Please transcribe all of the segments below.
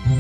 My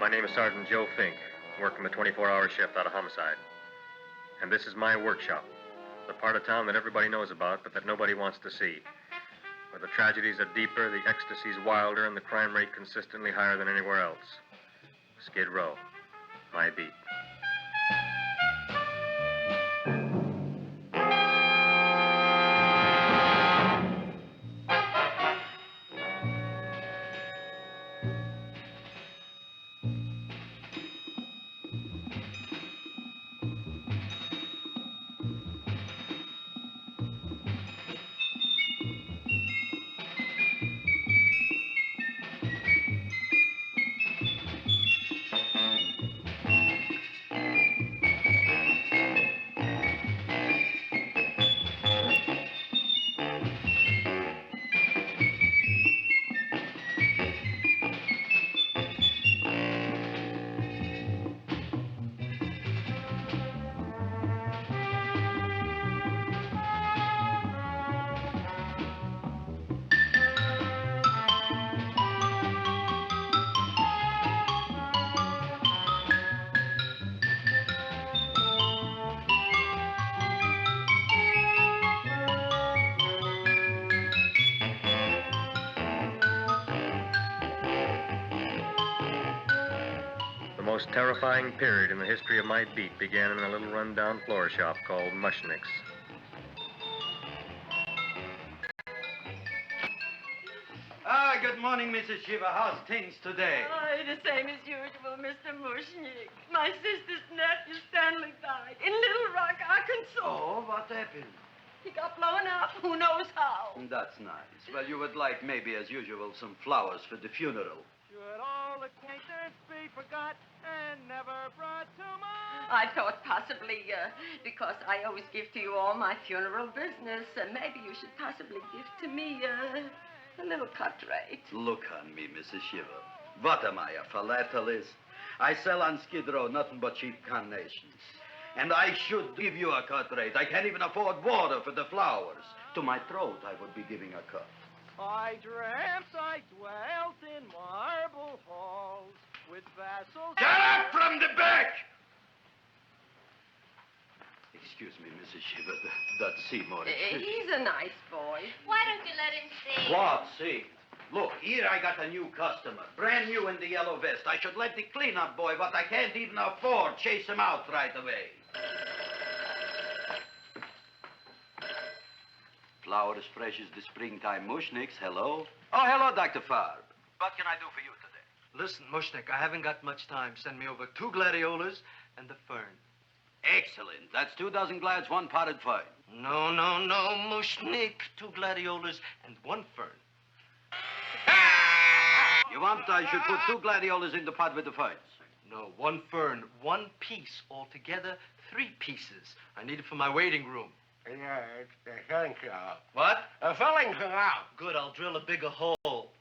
name is Sergeant Joe Fink, working the 24-hour shift out of homicide. And this is my workshop, the part of town that everybody knows about, but that nobody wants to see. Where the tragedies are deeper, the ecstasy's wilder, and the crime rate consistently higher than anywhere else. Skid Row, my beat. The most terrifying period in the history of my beat began in a little run-down floor shop called Mushnik's. Good morning, Mrs. Shiva. How's things today? Oh, the same as usual, Mr. Mushnik. My sister's nephew, Stanley, died in Little Rock, Arkansas. Oh, what happened? He got blown up. Who knows how? That's nice. Well, you would like, maybe as usual, some flowers for the funeral. Should all acquaintance be forgot and never brought to mind? I thought possibly, because I always give to you all my funeral business, maybe you should possibly give to me, a little cut rate. Look on me, Mrs. Shiva. What am I, a philatelist? I sell on Skid Row nothing but cheap carnations. And I should give you a cut rate. I can't even afford water for the flowers. To my throat, I would be giving a cut. I dreamt I dwelt in marble halls with vassals... Get up from the back! Excuse me, Mrs. Shiva, that's Seymour. He's a nice boy. Why don't you let him see? What, see? Look, here I got a new customer, brand new in the yellow vest. I should let the cleanup boy, but I can't even afford, chase him out right away. Flower as fresh as the springtime Mushniks. Hello? Oh, hello, Dr. Farb. What can I do for you today? Listen, Mushnik, I haven't got much time. Send me over 2 gladiolas and the fern. Excellent. That's 2 dozen glads, 1 potted fern. No, Mushnik. 2 gladiolas and 1 fern. You want I should put 2 gladiolas in the pot with the ferns? No, 1 fern, 1 piece. Altogether, 3 pieces. I need it for my waiting room. Yeah, it's the filling canal. What? A filling canal. Good, I'll drill a bigger hole.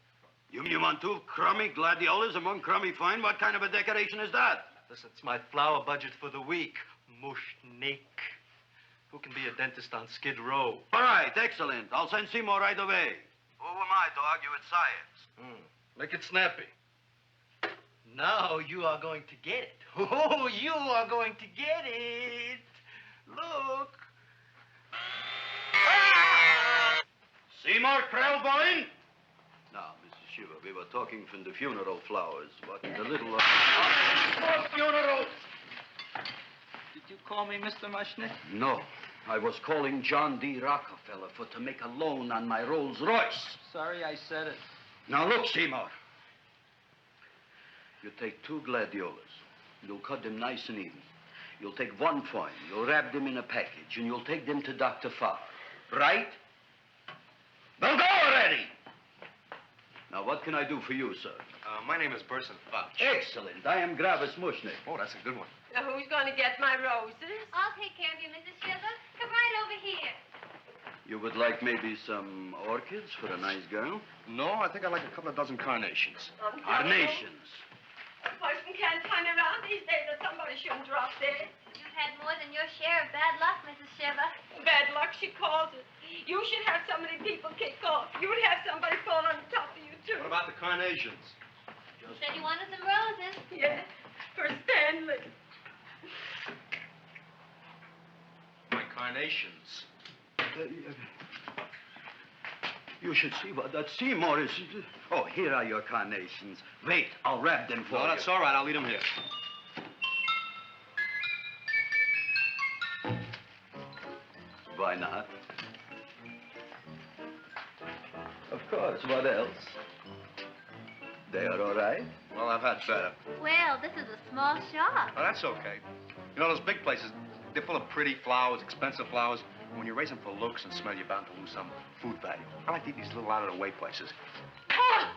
You want 2 crummy gladiolas and 1 crummy fern? What kind of a decoration is that? Listen, it's my flower budget for the week. Mushnik. Who can be a dentist on Skid Row? All right, excellent. I'll send Seymour right away. Who am I to argue with science? Make it snappy. Now you are going to get it. Oh, you are going to get it. Look. Seymour Krelboin? Now, Mrs. Shiva, we were talking from the funeral flowers. What in the little... More funerals! Did you call me Mr. Mushnik? No. I was calling John D. Rockefeller to make a loan on my Rolls Royce. Sorry I said it. Now, look, Seymour. You take 2 gladiolas. You'll cut them nice and even. You'll take 1 coin. You'll wrap them in a package, and you'll take them to Dr. Farr. Right? Well, go already! Now, what can I do for you, sir? My name is Burson Fox. Excellent. I am Gravis Mushnik. Oh, that's a good one. Now, who's going to get my roses? I'll take care of you, Mrs. Shiver. Come right over here. You would like maybe some orchids for a nice girl? No, I think I'd like a couple of dozen carnations. Carnations. A person can't turn around these days that somebody shouldn't drop dead. You've had more than your share of bad luck, Mrs. Shiver. Bad luck, she calls it. You should have so many people kick off. You would have somebody fall on top of you, too. What about the carnations? You said you wanted some roses. Yeah, for Stanley. My carnations. You should see what that Seymour is. Oh, here are your carnations. Wait, I'll wrap them for you. No, that's all right. I'll leave them here. Why not? Of course, what else? They are all right? Well, I've had better. Well, this is a small shop. Oh, that's okay. You know, those big places, they're full of pretty flowers, expensive flowers. When you raise them for looks and smell, you're bound to lose some food value. I like to eat these little out-of-the-way places. Oh!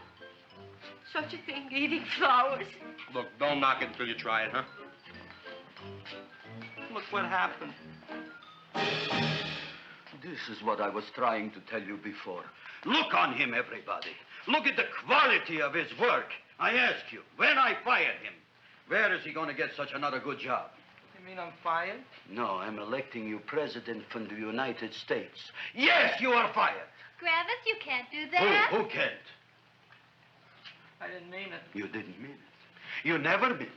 Such a thing, eating flowers. Look, don't knock it until you try it, huh? Look what happened. This is what I was trying to tell you before. Look on him, everybody. Look at the quality of his work. I ask you, when I fired him, where is he going to get such another good job? You mean I'm fired? No, I'm electing you president from the United States. Yes, you are fired. Gravis, you can't do that. Who can't? I didn't mean it. You didn't mean it. You never mean it.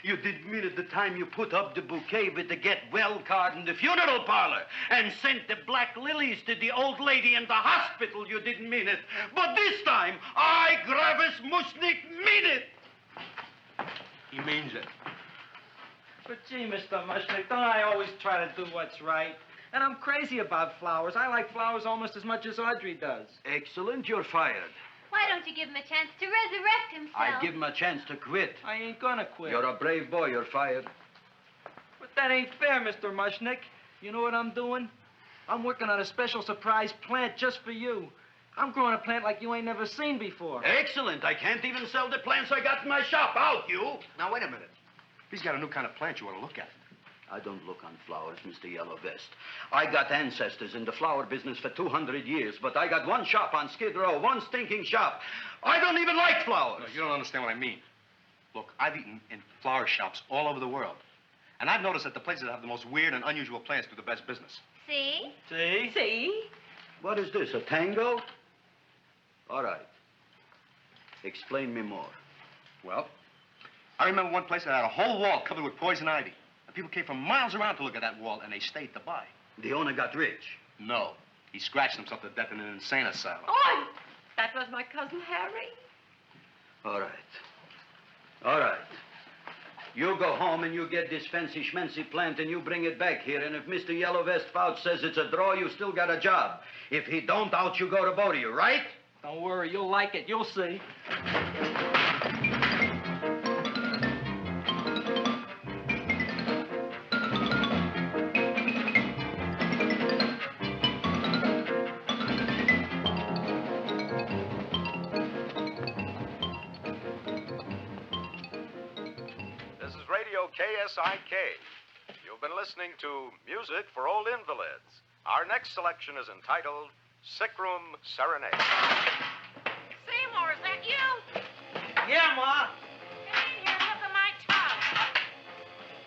You didn't mean it the time you put up the bouquet with the get well card in the funeral parlor and sent the black lilies to the old lady in the hospital. You didn't mean it. But this time, I, Gravis Mushnik, mean it. He means it. But gee, Mr. Mushnik, don't I always try to do what's right? And I'm crazy about flowers. I like flowers almost as much as Audrey does. Excellent, you're fired. Why don't you give him a chance to resurrect himself? I give him a chance to quit. I ain't gonna quit. You're a brave boy, you're fired. But that ain't fair, Mr. Mushnik. You know what I'm doing? I'm working on a special surprise plant just for you. I'm growing a plant like you ain't never seen before. Excellent. I can't even sell the plants I got in my shop. Out, you. Now, wait a minute. He's got a new kind of plant you ought to look at. I don't look on flowers, Mr. Yellow Vest. I got ancestors in the flower business for 200 years, but I got one shop on Skid Row, one stinking shop. I don't even like flowers. No, you don't understand what I mean. Look, I've eaten in flower shops all over the world. And I've noticed that the places that have the most weird and unusual plants do the best business. See? See? See? What is this, a tango? All right. Explain me more. Well, I remember one place that had a whole wall covered with poison ivy. And people came from miles around to look at that wall, and they stayed to buy. The owner got rich. No. He scratched himself to death in an insane asylum. Oh, that was my cousin Harry. All right. All right. You go home and you get this fancy schmancy plant and you bring it back here. And if Mr. Yellow Vest Fouch says it's a draw, you still got a job. If he don't, out you go to both of you, right? Don't worry, you'll like it. You'll see. KSIK. You've been listening to Music for Old Invalids. Our next selection is entitled Sick Room Serenade. Seymour, is that you? Yeah, Ma. Come in here and look at my tongue.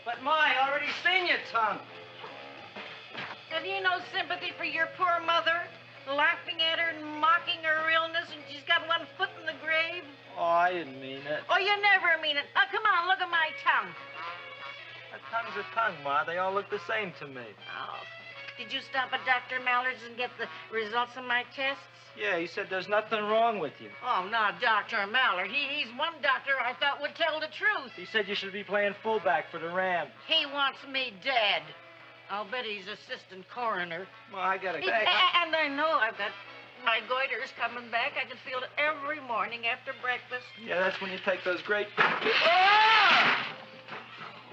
But, Ma, I already seen your tongue. Have you no sympathy for your poor mother? Laughing at her and mocking her illness, and she's got one foot in the grave? Oh, I didn't mean it. Oh, you never mean it. Oh, come on, look at my tongue. A tongue's a tongue, Ma. They all look the same to me. Oh, did you stop at Dr. Mallard's and get the results of my tests? Yeah, he said there's nothing wrong with you. Oh, not Dr. Mallard. He's one doctor I thought would tell the truth. He said you should be playing fullback for the Rams. He wants me dead. I'll bet he's assistant coroner. Ma, I gotta... And I know I've got My goiter's coming back. I can feel it every morning after breakfast. Yeah, that's when you take those great... Ah!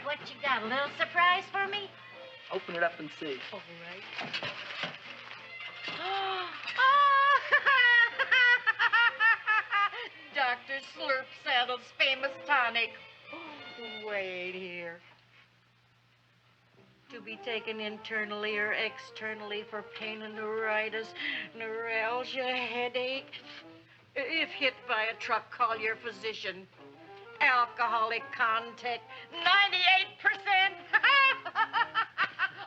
What you got, a little surprise for me? Open it up and see. All right. Dr. Slurp Saddle's famous tonic. Wait here. To be taken internally or externally for pain and neuritis, neuralgia, headache. If hit by a truck, call your physician. Alcoholic contact, 98%.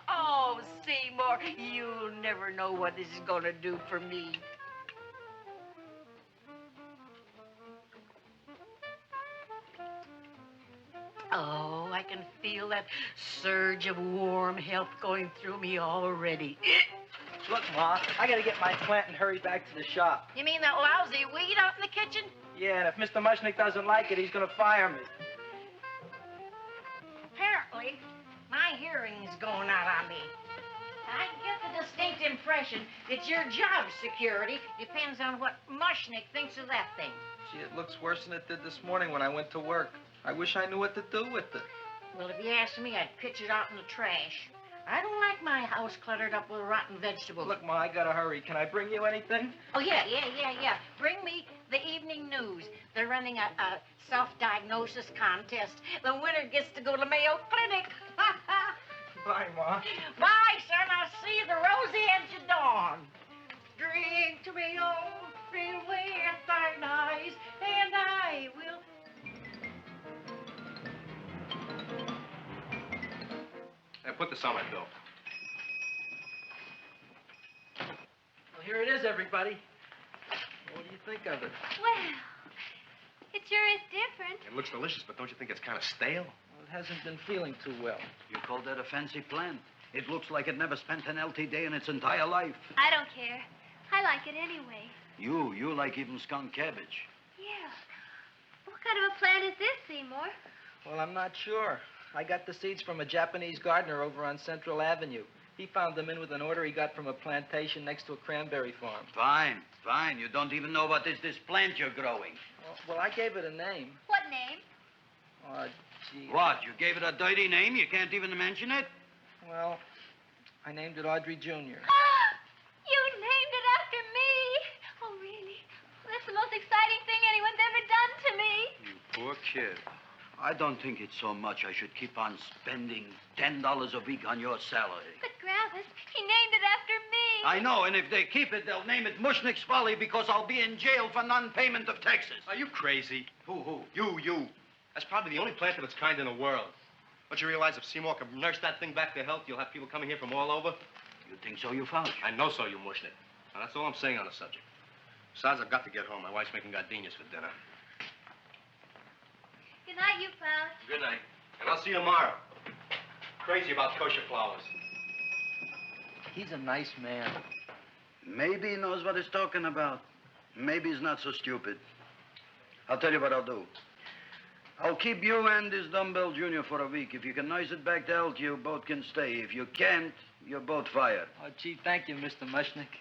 Oh, Seymour, you'll never know what this is going to do for me. Oh, I can feel that surge of warm health going through me already. Look, Ma, I gotta get my plant and hurry back to the shop. You mean that lousy weed out in the kitchen? Yeah, and if Mr. Mushnik doesn't like it, he's gonna fire me. Apparently, my hearing's going out on me. I get the distinct impression that your job security depends on what Mushnik thinks of that thing. Gee, it looks worse than it did this morning when I went to work. I wish I knew what to do with it. Well, if you asked me, I'd pitch it out in the trash. I don't like my house cluttered up with rotten vegetables. Look, Ma, I gotta hurry. Can I bring you anything? Oh, yeah. Bring me the evening news. They're running a self-diagnosis contest. The winner gets to go to Mayo Clinic. Bye, Ma. Bye, son. I'll see you the rosy edge of dawn. Drink to me, oh, feel away at thine eyes, and I will... Hey, put this on my bill. Well, here it is, everybody. What do you think of it? Well, it sure is different. It looks delicious, but don't you think it's kind of stale? Well, it hasn't been feeling too well. You call that a fancy plant? It looks like it never spent an LT day in its entire life. I don't care. I like it anyway. You like even skunk cabbage. Yeah. What kind of a plant is this, Seymour? Well, I'm not sure. I got the seeds from a Japanese gardener over on Central Avenue. He found them in with an order he got from a plantation next to a cranberry farm. Fine. You don't even know what is this plant you're growing. Well, I gave it a name. What name? Oh, gee. What? You gave it a dirty name? You can't even mention it? Well, I named it Audrey Junior. You named it after me. Oh, really? That's the most exciting thing anyone's ever done to me. You poor kid. I don't think it's so much I should keep on spending $10 a week on your salary. But, Gravis, he named it after me. I know, and if they keep it, they'll name it Mushnik's Folly because I'll be in jail for non-payment of taxes. Are you crazy? Who? You. That's probably the only plant of its kind in the world. Don't you realize if Seymour can nurse that thing back to health, you'll have people coming here from all over? You think so, you found? I know so, you Mushnik. Now, that's all I'm saying on the subject. Besides, I've got to get home. My wife's making gardenias for dinner. Good night, you pal. Good night. And I'll see you tomorrow. Crazy about kosher flowers. He's a nice man. Maybe he knows what he's talking about. Maybe he's not so stupid. I'll tell you what I'll do. I'll keep you and this dumbbell junior for a week. If you can nurse it back to health, you both can stay. If you can't, you're both fired. Oh, gee, thank you, Mr. Mushnik.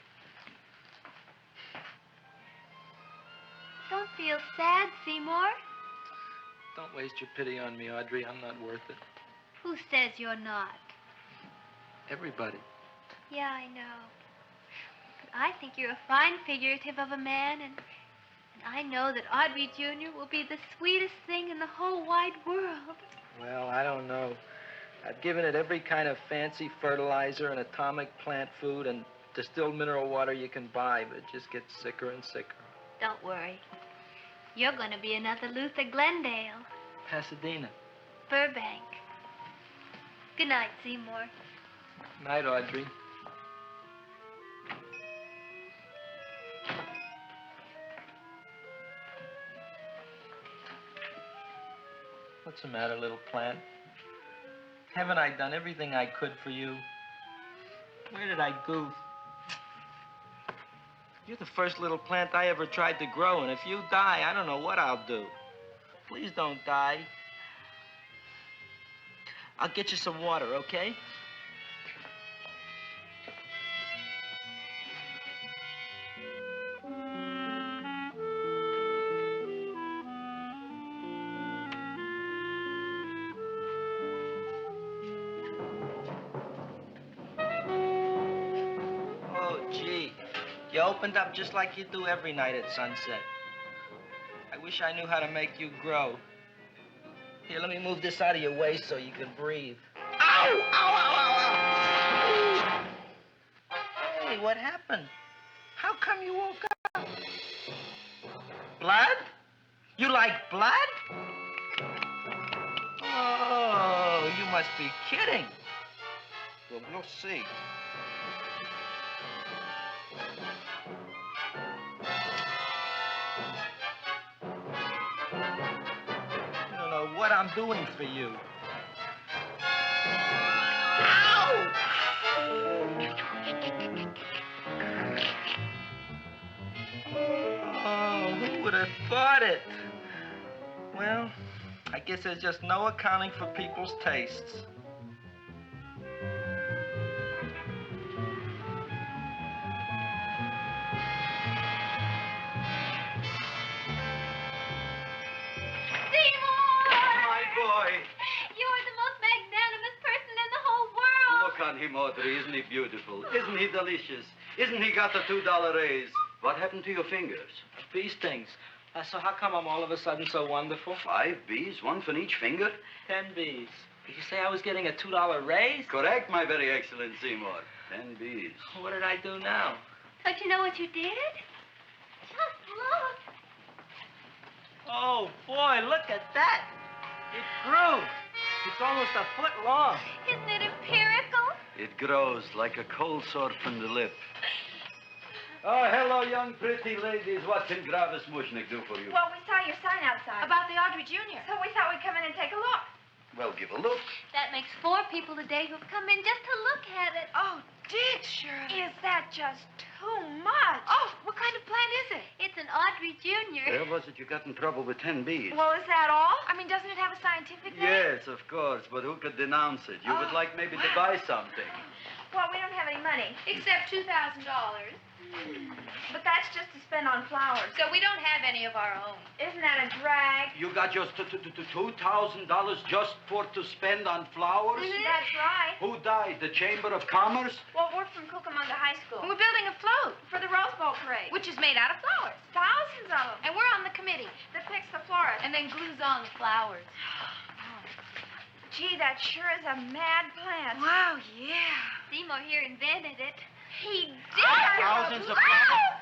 Don't feel sad, Seymour. Don't waste your pity on me, Audrey. I'm not worth it. Who says you're not? Everybody. Yeah, I know. But I think you're a fine figurative of a man, and I know that Audrey Junior will be the sweetest thing in the whole wide world. Well, I don't know. I've given it every kind of fancy fertilizer and atomic plant food and distilled mineral water you can buy, but it just gets sicker and sicker. Don't worry. You're going to be another Luther Glendale. Pasadena. Burbank. Good night, Seymour. Night, Audrey. What's the matter, little plant? Haven't I done everything I could for you? Where did I goof? You're the first little plant I ever tried to grow, and if you die, I don't know what I'll do. Please don't die. I'll get you some water, okay? You opened up just like you do every night at sunset. I wish I knew how to make you grow. Here, let me move this out of your way so you can breathe. Ow! Ow, ow, ow, ow! Hey, what happened? How come you woke up? Blood? You like blood? Oh, you must be kidding. Well, we'll see. You don't know what I'm doing for you. Ow! Oh, who would have thought it? Well, I guess there's just no accounting for people's tastes. Look on him, Audrey. Isn't he beautiful? Isn't he delicious? Isn't he got the $2 raise? What happened to your fingers? Bee stings. So how come I'm all of a sudden so wonderful? 5 bees, one for each finger? 10 bees. Did you say I was getting a $2 raise? Correct, my very excellent Seymour. 10 bees. What did I do now? Don't you know what you did? Just look. Oh, boy, look at that. It grew. It's almost a foot long. Isn't it empirical? It grows like a cold sore from the lip. Oh, hello, young pretty ladies. What can Gravis Mushnik do for you? Well, we saw your sign outside. About the Audrey Junior. So we thought we'd come in and take a look. Well, give a look. That makes 4 people today who've come in just to look at it. Oh, did Shirley? Is that just too much? Oh, what kind of plant is it? It's an Audrey Junior. Where was it you got in trouble with 10 bees? Well, is that all? I mean, doesn't it have a scientific name? Yes, of course, but who could denounce it? You would like maybe to buy something. Well, we don't have any money. Except $2,000. But that's just to spend on flowers. So we don't have any of our own. Isn't that a drag? You got just $2,000 just to spend on flowers? Mm-hmm. That's right. Who died? The Chamber of Commerce? Well, we're from Cucamonga High School. And we're building a float for the Rose Bowl parade. Which is made out of flowers. Thousands of them. And we're on the committee that picks the florist. And then glues on the flowers. Gee, that sure is a mad plant. Wow, yeah. Seymour here invented it. He did. Thousands of flowers.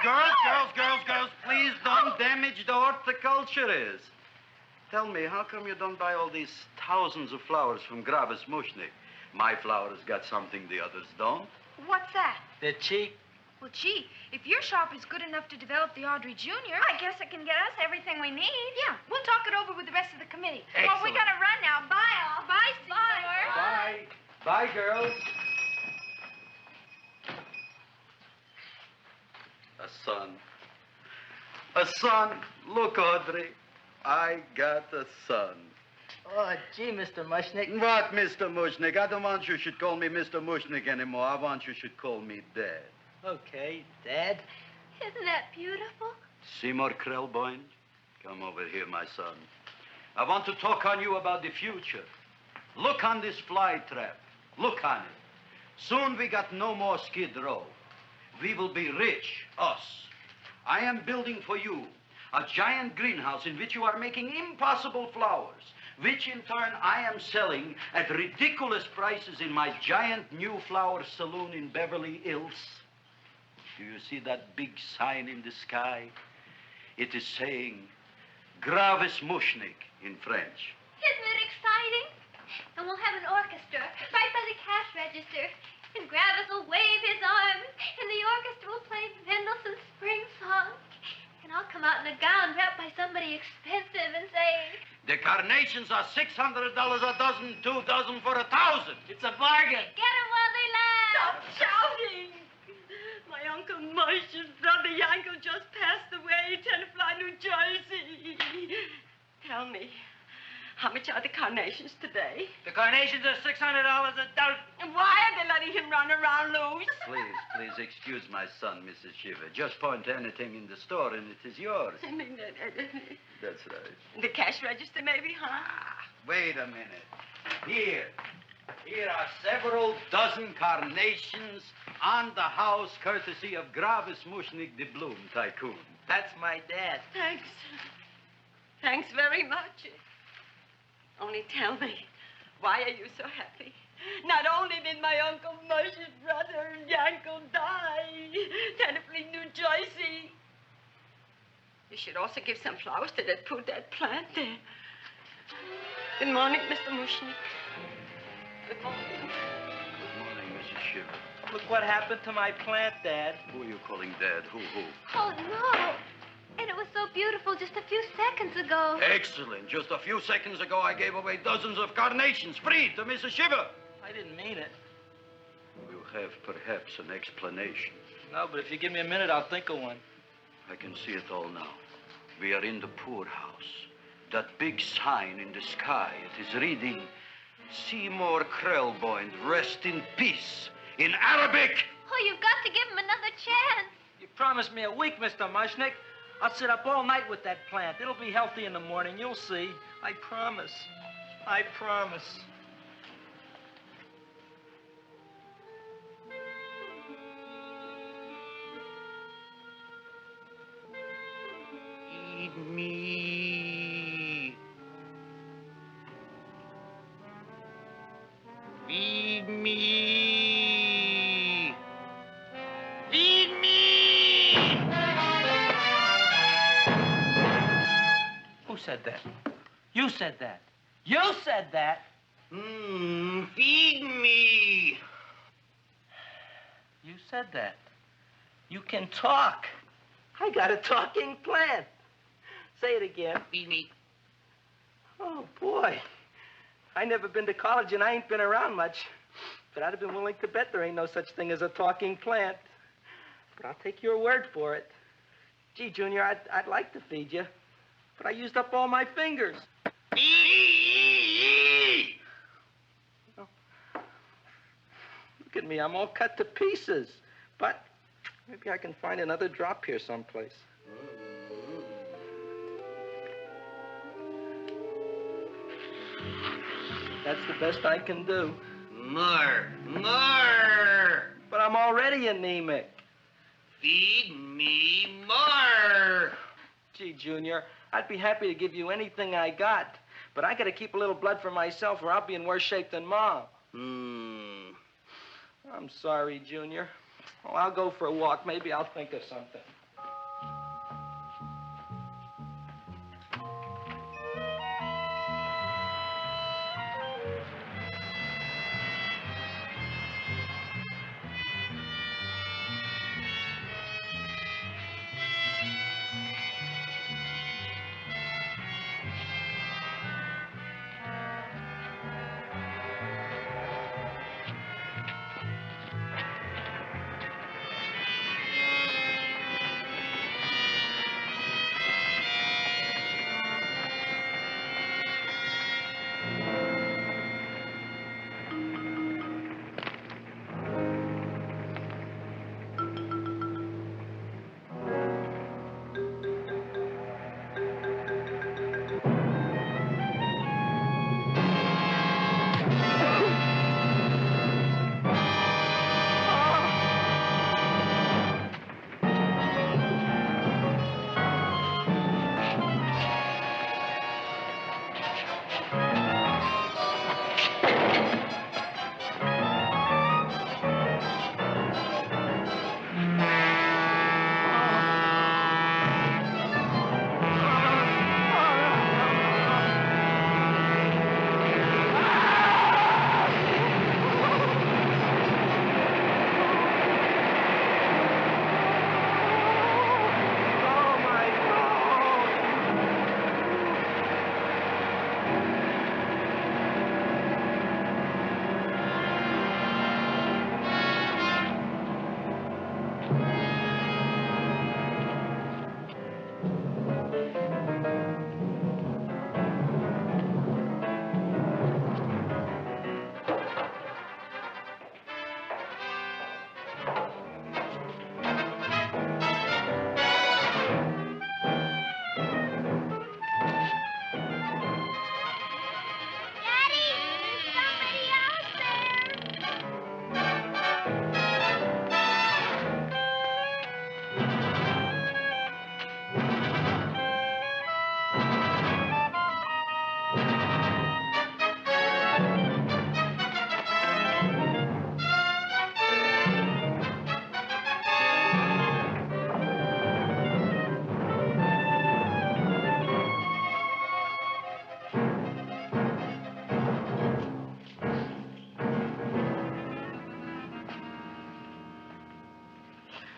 Girls, please don't damage the horticulturist. Tell me, how come you don't buy all these thousands of flowers from Gravis Mushnik? My flowers got something the others don't. What's that? They're cheap. Well, gee, if your shop is good enough to develop the Audrey Junior, I guess it can get us everything we need. Yeah, we'll talk it over with the rest of the committee. Excellent. Well, we gotta run now. Bye, all. Bye, Seymour. Bye. Bye, girls. A son. A son. Look, Audrey. I got a son. Oh, gee, Mr. Mushnik. What, Mr. Mushnik? I don't want you should call me Mr. Mushnik anymore. I want you should call me Dad. Okay, Dad. Isn't that beautiful? Seymour Krelboin, come over here, my son. I want to talk on you about the future. Look on this fly trap. Look on it. Soon we got no more Skid Row. We will be rich, us. I am building for you a giant greenhouse in which you are making impossible flowers, which in turn I am selling at ridiculous prices in my giant new flower saloon in Beverly Hills. Do you see that big sign in the sky? It is saying, Gravis Mushnik in French. Isn't it exciting? And we'll have an orchestra right by the cash register. And Gravis will wave his arms, and the orchestra will play Mendelssohn's Spring Song. And I'll come out in a gown wrapped by somebody expensive and say, The carnations are $600 a dozen, 2 dozen for 1,000. It's a bargain. get 'em while they last. Stop shouting! My Uncle Mush's brother Yanko just passed away, Tenafly, New Jersey. Tell me, how much are the carnations today? The carnations are $600 a dozen. And why are they letting him run around loose? Please excuse my son, Mrs. Shiver. Just point to anything in the store and it is yours. I mean, That's right. the cash register maybe, huh? Wait a minute. Here. Here are several dozen carnations on the house, courtesy of Gravis Mushnik, the Bloom Tycoon. That's my dad. Thanks. Thanks very much. Only tell me, why are you so happy? Not only did my Uncle Mush's brother, Yanko, die, Tennessee, New Jersey. You should also give some flowers to that poor dead plant there. Good morning, Mr. Mushnik. Good morning. Good morning, Mrs. Shiver. Look what happened to my plant, Dad. Who are you calling Dad? Who? Oh, no. And it was so beautiful just a few seconds ago. Excellent. Just a few seconds ago, I gave away dozens of carnations free to Mrs. Shiver. I didn't mean it. You have perhaps an explanation. No, but if you give me a minute, I'll think of one. I can see it all now. We are in the poorhouse. That big sign in the sky, it is reading, Seymour Krelboin, rest in peace, in Arabic. Oh, you've got to give him another chance. You promised me a week, Mr. Mushnik. I'll sit up all night with that plant. It'll be healthy in the morning. You'll see. I promise. I promise. Feed me. Feed me. Feed me. Who said that? You said that. You said that. Feed me. You said that. You can talk. I got a talking plant. Say it again. Feed me. Oh, boy. I never been to college and I ain't been around much. But I'd have been willing to bet there ain't no such thing as a talking plant. But I'll take your word for it. Gee, Junior, I'd like to feed you. But I used up all my fingers. Oh. Look at me. I'm all cut to pieces. But maybe I can find another drop here someplace. That's the best I can do. More. But I'm already anemic. Feed me more. Gee, Junior, I'd be happy to give you anything I got. But I got to keep a little blood for myself or I'll be in worse shape than Mom. I'm sorry, Junior. Oh, I'll go for a walk. Maybe I'll think of something.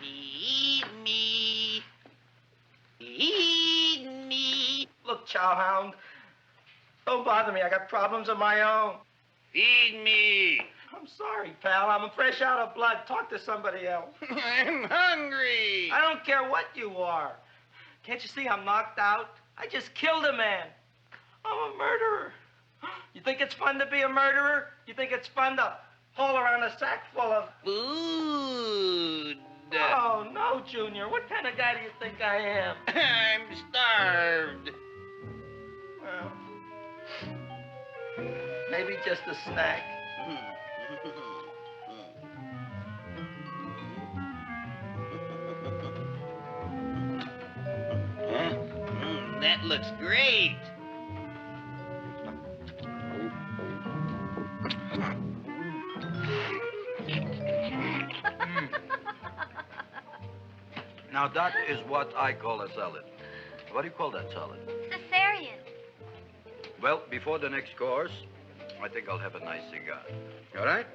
Eat me. Eat me. Look, Chowhound, don't bother me. I got problems of my own. Feed me. I'm sorry, pal. I'm fresh out of blood. Talk to somebody else. I'm hungry. I don't care what you are. Can't you see I'm knocked out? I just killed a man. I'm a murderer. You think it's fun to be a murderer? You think it's fun to haul around a sack full of Food. Oh, no, Junior. What kind of guy do you think I am? I'm starved. Well, maybe just a snack. That looks great. Now, that is what I call a salad. What do you call that salad? Caesarean. Well, before the next course, I think I'll have a nice cigar. All right?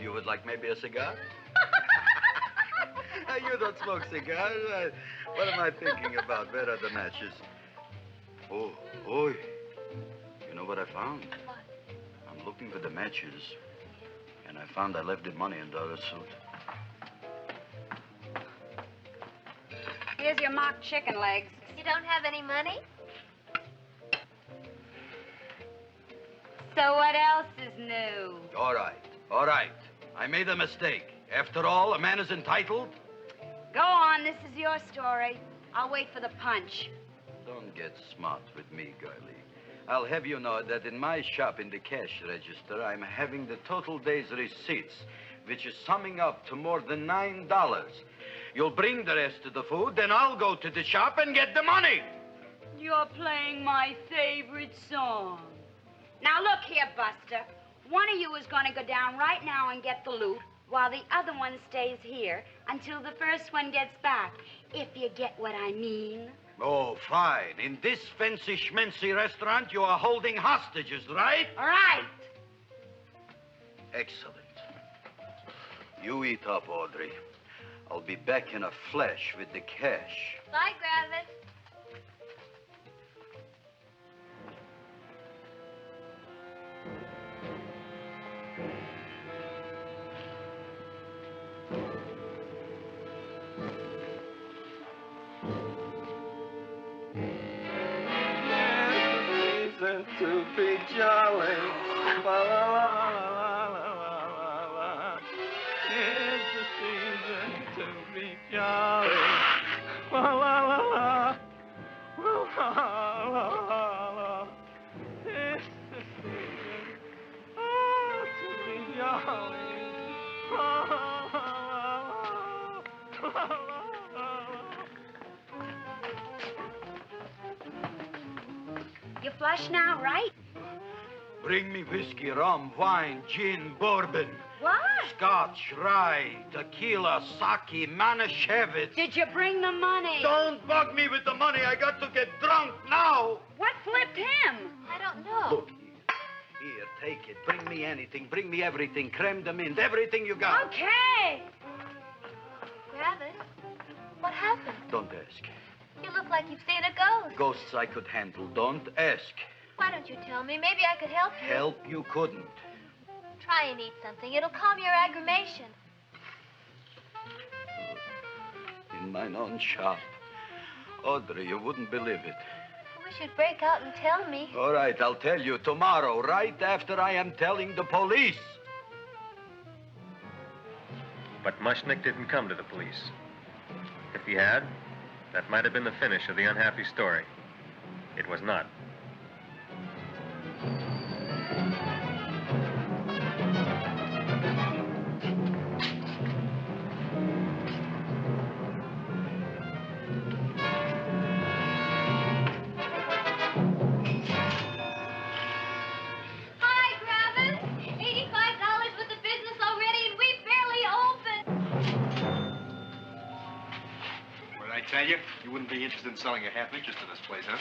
You would like maybe a cigar? You don't smoke cigars. What am I thinking about? Where are the matches? Oh, you know what I found? What? I'm looking for the matches, and I found I left the money in the other suit. Here's your mock chicken legs. You don't have any money? So what else is new? All right. I made a mistake. After all, a man is entitled. Go on, this is your story. I'll wait for the punch. Don't get smart with me, girlie. I'll have you know that in my shop in the cash register, I'm having the total day's receipts, which is summing up to more than $9. You'll bring the rest of the food, then I'll go to the shop and get the money. You're playing my favorite song. Now look here, Buster. One of you is going to go down right now and get the loot, while the other one stays here until the first one gets back, if you get what I mean. Oh, fine. In this fancy schmancy restaurant, you are holding hostages, right? All right. Excellent. You eat up, Audrey. I'll be back in a flash with the cash. Bye, Gravis. To be jolly. La, la, la, la, la, la, la. It's the season to be jolly. La, la, la, la. La, la, la, la. It's the season to be jolly. La, la, la, la, la, la. You flush now, right? Bring me whiskey, rum, wine, gin, bourbon. What? Scotch, rye, tequila, sake, Manischewitz. Did you bring the money? Don't bug me with the money. I got to get drunk now. What flipped him? I don't know. Look, here, take it. Bring me anything. Bring me everything. Creme de menthe, everything you got. Okay. Gravis, what happened? Don't ask. You look like you've seen a ghost. Ghosts I could handle. Don't ask. Why don't you tell me? Maybe I could help you. Help you couldn't. Try and eat something. It'll calm your aggravation. In mine own shop. Audrey, you wouldn't believe it. I wish you'd break out and tell me. All right, I'll tell you tomorrow, right after I am telling the police. But Mushnik didn't come to the police. If he had, that might have been the finish of the unhappy story. It was not. Hi, Gravis. $85 with the business already, and we barely opened. What I tell you, you wouldn't be interested in selling your half interest in this place, huh?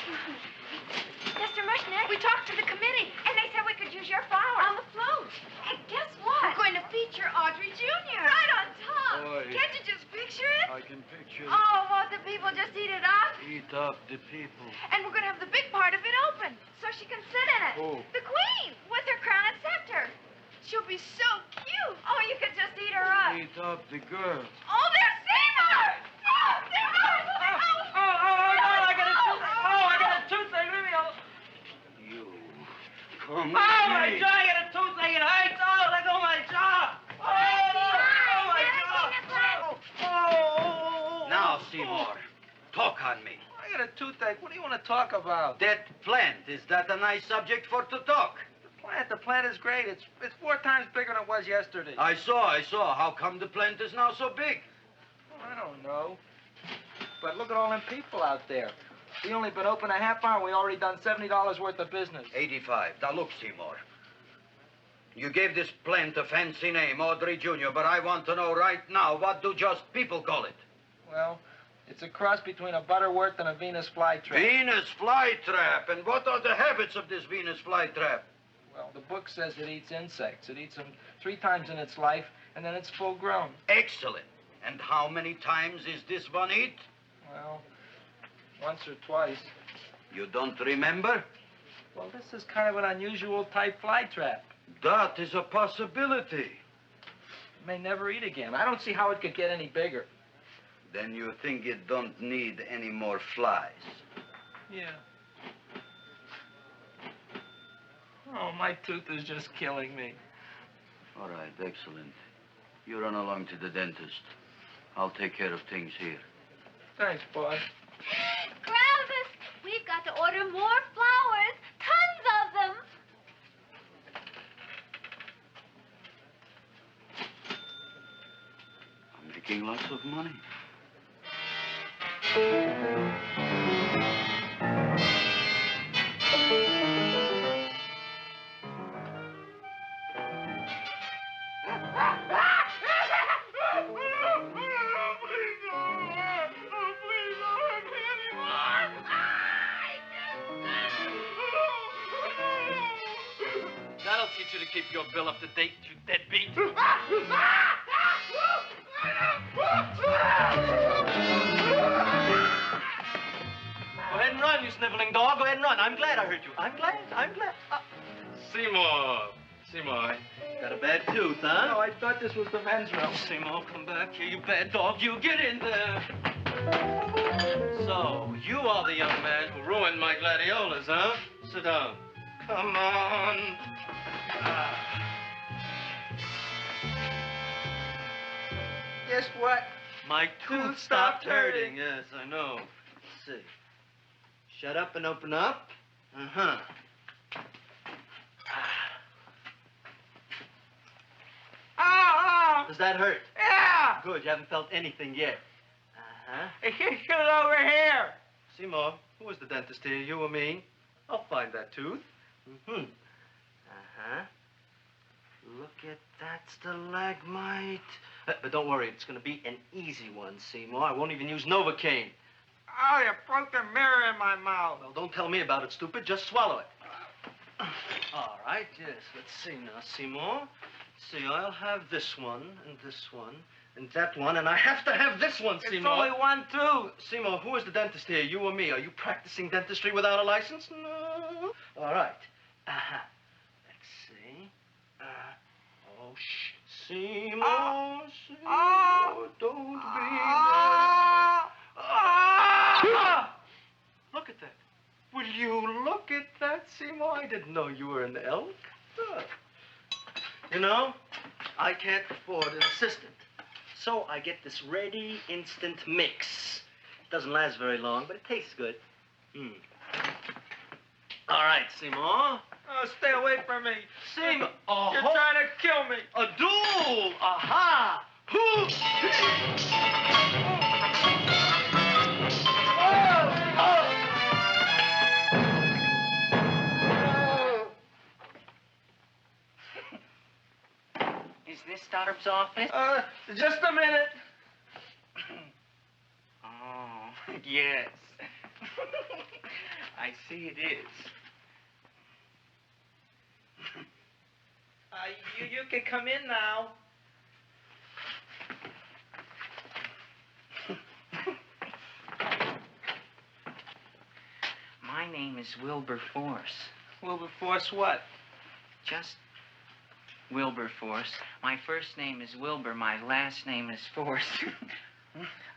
Mr. Mushnik, we talked to the committee, and they said we could use your flower on the float. And guess what? We're going to feature Audrey Junior. Right on top. Boy. Can't you just picture it? I can picture it. Oh, won't the people just eat it up? Eat up the people. And we're going to have the big part of it open, so she can sit in it. Who? The queen, with her crown and scepter. She'll be so cute. Oh, you could just eat her up. Eat up the girl. Oh, there's Seymour! Oh, Seymour! I got a toothache. Leave me alone. You. Come My jaw, I got a toothache. It hurts. Oh, let go of my jaw. My jaw. Oh. Now, Seymour, talk on me. I got a toothache. What do you want to talk about? That plant, is that a nice subject for to talk? The plant is great. It's 4 times bigger than it was yesterday. I saw. How come the plant is now so big? I don't know. But look at all them people out there. We only been open a half hour. We already done $70 worth of business. 85. Now, look, Seymour. You gave this plant a fancy name, Audrey Junior, but I want to know right now, what do just people call it? Well, it's a cross between a Butterworth and a Venus flytrap. Venus flytrap. And what are the habits of this Venus flytrap? Well, the book says it eats insects. It eats them 3 times in its life, and then it's full grown. Excellent. And how many times is this one eat? Well, once or twice. You don't remember? Well, this is kind of an unusual type flytrap. That is a possibility. It may never eat again. I don't see how it could get any bigger. Then you think it don't need any more flies? Yeah. Oh, my tooth is just killing me. All right, excellent. You run along to the dentist. I'll take care of things here. Thanks, boy. Kravis, we've got to order more flowers. Tons of them. I'm making lots of money. That'll teach you to keep your bill up to date, you deadbeat. Go ahead and run, you sniveling dog. Go ahead and run. I'm glad I hurt you. I'm glad. Seymour, got a bad tooth, huh? No, I thought this was the men's room. Seymour, come back here, you bad dog. You get in there. So, you are the young man who ruined my gladiolas, huh? Sit down. Come on. Guess what? My tooth stopped hurting. Yes, I know. Let's see. Shut up and open up. Uh-huh. Oh! Does that hurt? Yeah! Good, you haven't felt anything yet. Uh-huh. Get it over here. Seymour, who was the dentist here, you or me? I'll find that tooth. Mm-hmm. Uh-huh. Look at that stalagmite. But don't worry, it's going to be an easy one, Seymour. I won't even use Novocaine. Oh, you broke the mirror in my mouth. Well, don't tell me about it, stupid. Just swallow it. All right, yes. Let's see now, Seymour. See, I'll have this one, and that one, and I have to have this one, Seymour. It's only one tooth. Seymour, who is the dentist here, you or me? Are you practicing dentistry without a license? No. All right. Uh-huh. Let's see. Oh, shh. Seymour, Seymour, don't be mad. Look at that. Will you look at that, Seymour? I didn't know you were an elk. You know, I can't afford an assistant. So I get this ready instant mix. It doesn't last very long, but it tastes good. All right, Seymour. Oh, stay away from me. Seymour. You're trying to kill me. A duel. Aha. Is this Stoddard's office? Just a minute. Oh. Yes. I see it is. You can come in now. My name is Wilberforce. Wilberforce what? Just Wilberforce. My first name is Wilbur. My last name is Force.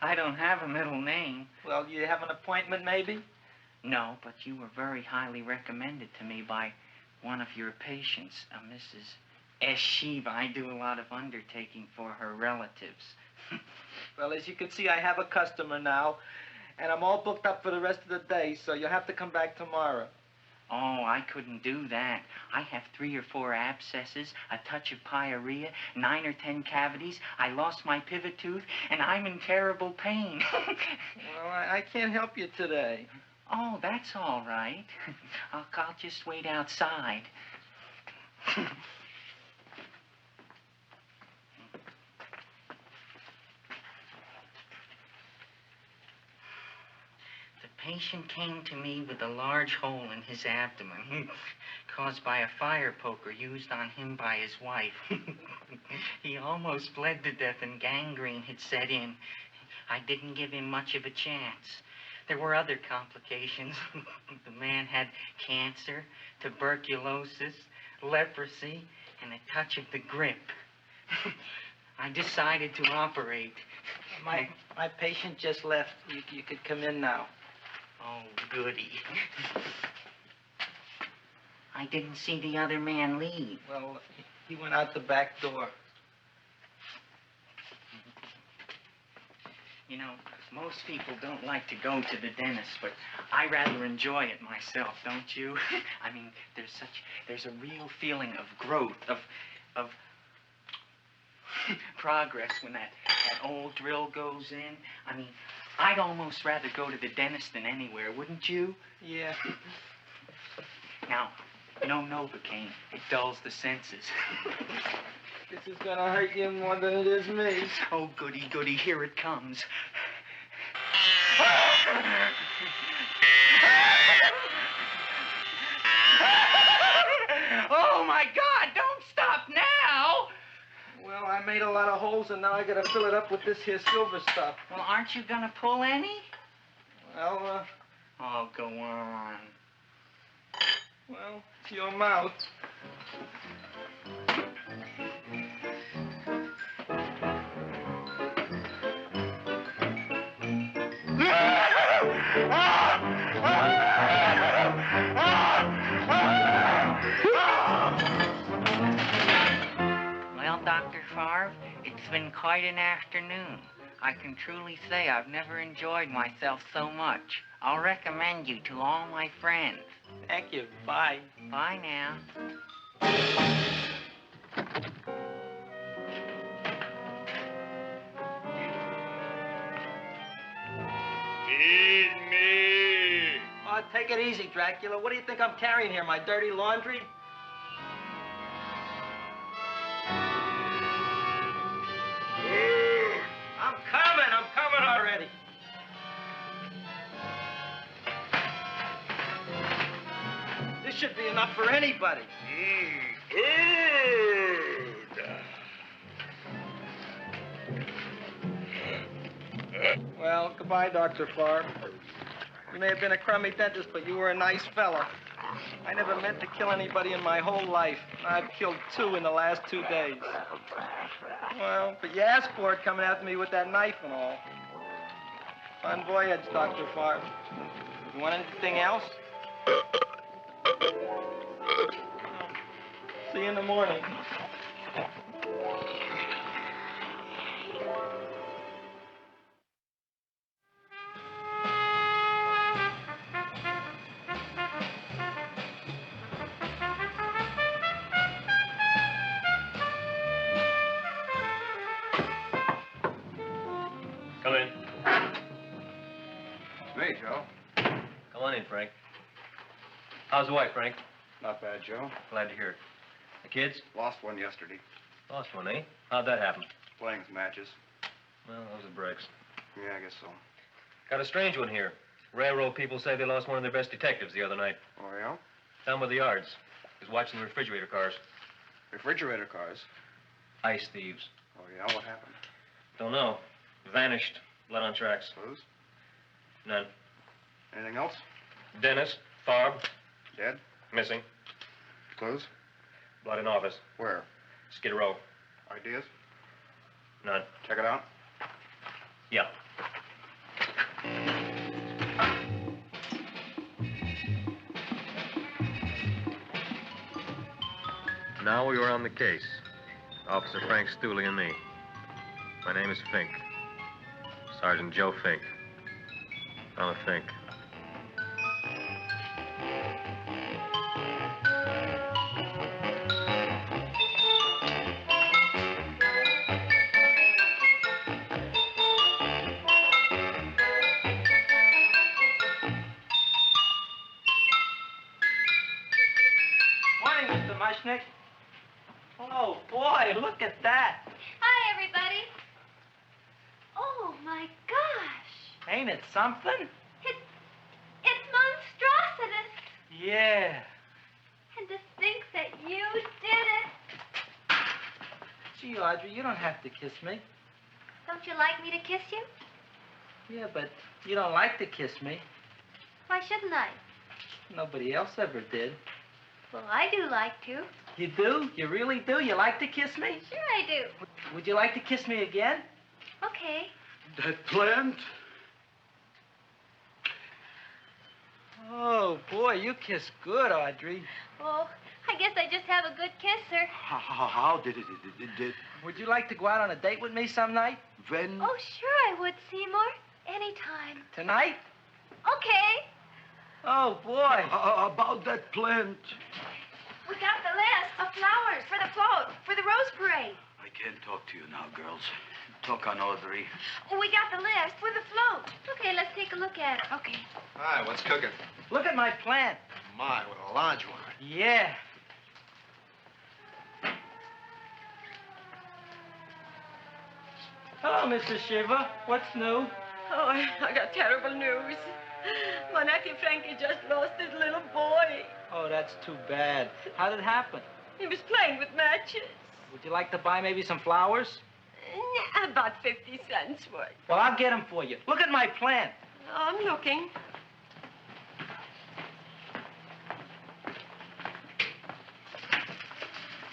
I don't have a middle name. Well, you have an appointment, maybe? No, but you were very highly recommended to me by one of your patients, Mrs. S. Shiva. I do a lot of undertaking for her relatives. Well, as you can see, I have a customer now, and I'm all booked up for the rest of the day, so you'll have to come back tomorrow. Oh, I couldn't do that. I have 3 or 4 abscesses, a touch of pyorrhea, 9 or 10 cavities. I lost my pivot tooth, and I'm in terrible pain. Well, I can't help you today. Oh, that's all right. I'll just wait outside. The patient came to me with a large hole in his abdomen, caused by a fire poker used on him by his wife. He almost bled to death and gangrene had set in. I didn't give him much of a chance. There were other complications. The man had cancer, tuberculosis, leprosy, and a touch of the grip. I decided to operate. My patient just left. You could come in now. Oh, goody. I didn't see the other man leave. Well, he went out the back door. You know, most people don't like to go to the dentist, but I rather enjoy it myself, don't you? I mean, there's a real feeling of growth, of progress when that old drill goes in. I mean, I'd almost rather go to the dentist than anywhere, wouldn't you? Yeah. Now, no Novocaine. It dulls the senses. This is gonna hurt you more than it is me. Oh, goody, goody, here it comes. Oh, my God, don't stop now! Well, I made a lot of holes, and now I gotta fill it up with this here silver stuff. Well, aren't you gonna pull any? Well, Oh, go on. Well, it's your mouth. Well, Dr. Favre, it's been quite an afternoon. I can truly say I've never enjoyed myself so much. I'll recommend you to all my friends. Thank you. Bye. Bye now. Feed me. Oh, take it easy, Dracula. What do you think I'm carrying here, my dirty laundry? I'm coming already. This should be enough for anybody. Well, goodbye, Dr. Favre. You may have been a crummy dentist, but you were a nice fella. I never meant to kill anybody in my whole life. I've killed 2 in the last 2 days. Well, but you asked for it coming after me with that knife and all. Fun voyage, Dr. Favre. You want anything else? See you in the morning. Come in. Hey, Joe. Come on in, Frank. How's the wife, Frank? Not bad, Joe. Glad to hear it. The kids? Lost one yesterday. Lost one, eh? How'd that happen? Playing some matches. Well, those are breaks. Yeah, I guess so. Got a strange one here. Railroad people say they lost one of their best detectives the other night. Oh, yeah? Down by the yards. He was watching the refrigerator cars. Refrigerator cars? Ice thieves. Oh, yeah? What happened? Don't know. Vanished. Blood on tracks. Clues? None. Anything else? Dennis. Farb. Dead? Missing. Clues? Blood in office. Where? Skid Row. Ideas? None. Check it out. Yeah. Now we were on the case. Officer Frank Stooley and me. My name is Fink. Sergeant Joe Fink. I'm a Fink. Morning, Mr. Mushnik. Oh, boy, look at that. Hi, everybody. Oh, my gosh. Ain't it something? It's monstrosity. Yeah. And to think that you did it. Gee, Audrey, you don't have to kiss me. Don't you like me to kiss you? Yeah, but you don't like to kiss me. Why shouldn't I? Nobody else ever did. Well, I do like to. You do? You really do? You like to kiss me? Sure I do. Would you like to kiss me again? Okay. That plant? Oh, boy, you kiss good, Audrey. Oh, I guess I just have a good kisser. How did it? Would you like to go out on a date with me some night? When? Oh, sure I would, Seymour. Anytime. Tonight? Okay. Oh, boy. About that plant. We got the list of flowers for the float, for the Rose Parade. I can't talk to you now, girls. Talk on Audrey. We got the list for the float. Okay, let's take a look at it. Okay. Hi, what's cooking? Look at my plant. My, what a large one. Yeah. Hello, Mrs. Shiva. What's new? Oh, I got terrible news. My nephew Frankie just lost his little boy. Oh, that's too bad. How did it happen? He was playing with matches. Would you like to buy maybe some flowers? About 50 cents worth. Well, I'll get them for you. Look at my plant. I'm looking.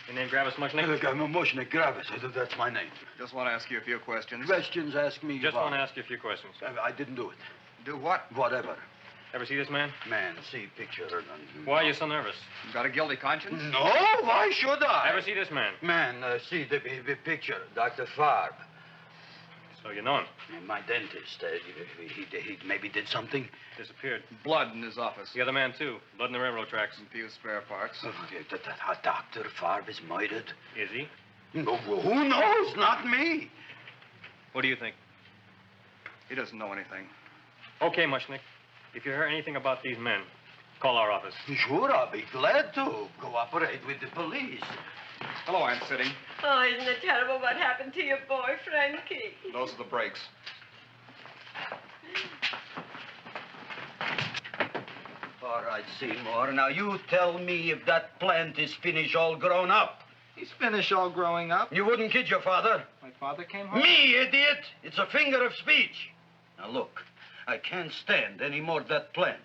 Your name Gravis Mushnik? Look, I'm a Mushnik, Gravis. That's my name. Just want to ask you a few questions. Questions, ask me. Just want to ask you a few questions. I didn't do it. Do what? Whatever. Ever see this man? Man, see picture. Why are you so nervous? You got a guilty conscience? No, why should I? Ever see this man? Man, see the picture. Dr. Farb. So you know him? My dentist. He maybe did something. Disappeared. Blood in his office. The other man, too. Blood in the railroad tracks. And few spare parts. Dr. Farb is murdered. Is he? No, who knows? Not me. What do you think? He doesn't know anything. Okay, Mushnik. If you hear anything about these men, call our office. Sure, I'll be glad to cooperate with the police. Hello, Aunt Sitting. Oh, isn't it terrible what happened to your boy, Frankie? Those are the brakes. All right, Seymour. Now, you tell me if that plant is finished all grown up. He's finished all growing up. You wouldn't kid your father. My father came home? Me, idiot! It's a finger of speech. Now, look, I can't stand any more of that plant.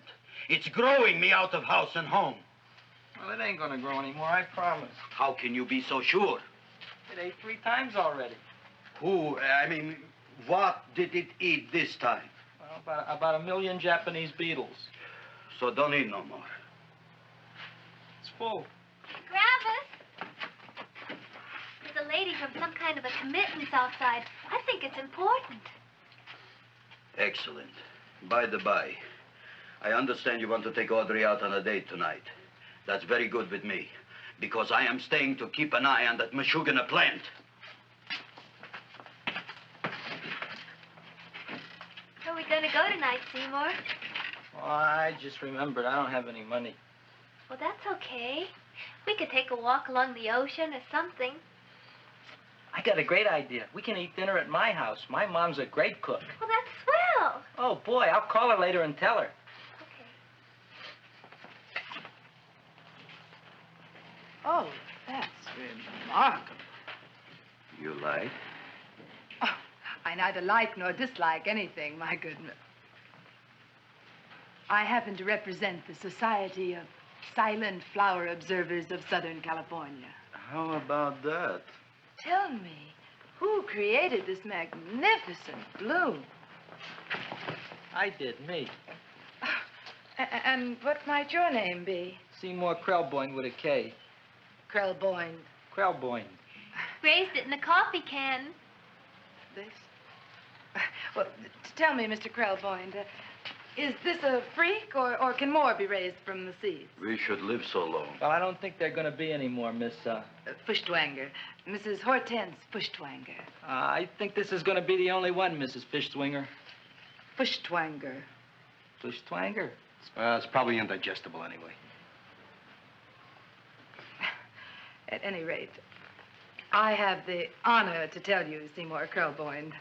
It's growing me out of house and home. Well, it ain't gonna grow anymore, I promise. How can you be so sure? It ate 3 times already. What did it eat this time? Well, about 1 million Japanese beetles. So don't eat no more. It's full. Gravis! There's a lady from some kind of a committance outside. I think it's important. Excellent. By the by, I understand you want to take Audrey out on a date tonight. That's very good with me, because I am staying to keep an eye on that Meshuggah plant. Where are we going to go tonight, Seymour? Well, I just remembered I don't have any money. Well, that's okay. We could take a walk along the ocean or something. I got a great idea. We can eat dinner at my house. My mom's a great cook. Well, that's swell. call. Oh, boy, I'll call her later and tell her. Oh, that's remarkable. You like? Oh, I neither like nor dislike anything, my goodness. I happen to represent the Society of Silent Flower Observers of Southern California. How about that? Tell me, who created this magnificent bloom? I did, me. And what might your name be? Seymour Krelboin with a K. Krelboin. Krelboin. Raised it in a coffee can. This? Well, tell me, Mr. Krelboin, is this a freak, or can more be raised from the seeds? We should live so long. Well, I don't think there are going to be any more, Miss, Fuschtwanger. Mrs. Hortense Fuschtwanger. I think this is going to be the only one, Mrs. Fuschtwanger. Fuschtwanger. Fuschtwanger? It's probably indigestible anyway. At any rate, I have the honor to tell you, Seymour Krelboin,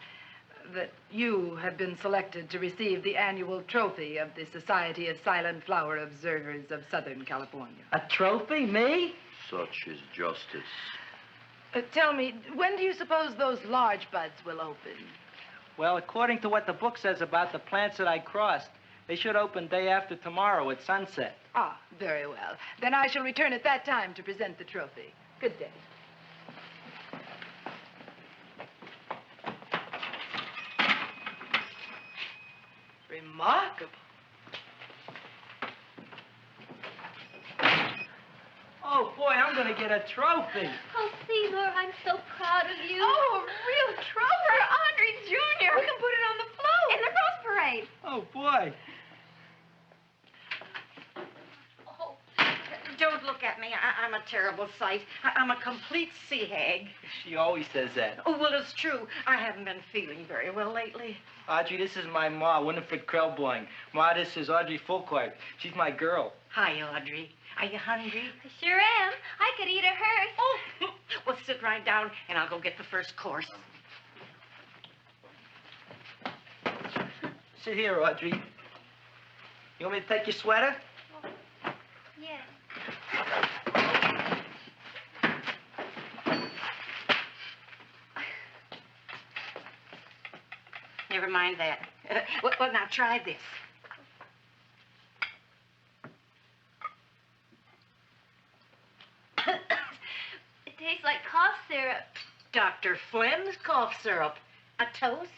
that you have been selected to receive the annual trophy of the Society of Silent Flower Observers of Southern California. A trophy? Me? Such is justice. Tell me, when do you suppose those large buds will open? Well, according to what the book says about the plants that I crossed, they should open day after tomorrow at sunset. Ah, very well. Then I shall return at that time to present the trophy. Good day. Remarkable. Oh, boy, I'm going to get a trophy. Oh, Seymour, I'm so proud of you. Oh, a real trophy for Audrey Junior. We can put it on the float in the Rose Parade. Oh, boy. Don't look at me. I'm a terrible sight. I'm a complete sea hag. She always says that. Oh, well, it's true. I haven't been feeling very well lately. Audrey, this is my ma, Winifred Krelboin. Ma, this is Audrey Fulcourt. She's my girl. Hi, Audrey. Are you hungry? I sure am. I could eat a hearse. Oh, well, sit right down, and I'll go get the first course. Sit here, Audrey. You want me to take your sweater? Yes. Never mind that. Well, now try this. It tastes like cough syrup. Dr. Flynn's cough syrup. A toast?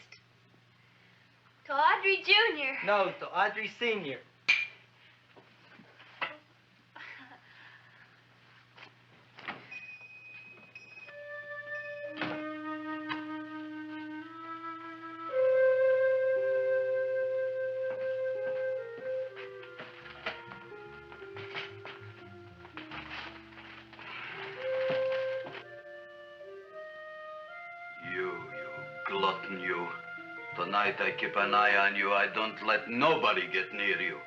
To Audrey Junior. No, to Audrey Senior. You glutton, you. Tonight I keep an eye on you. I don't let nobody get near you.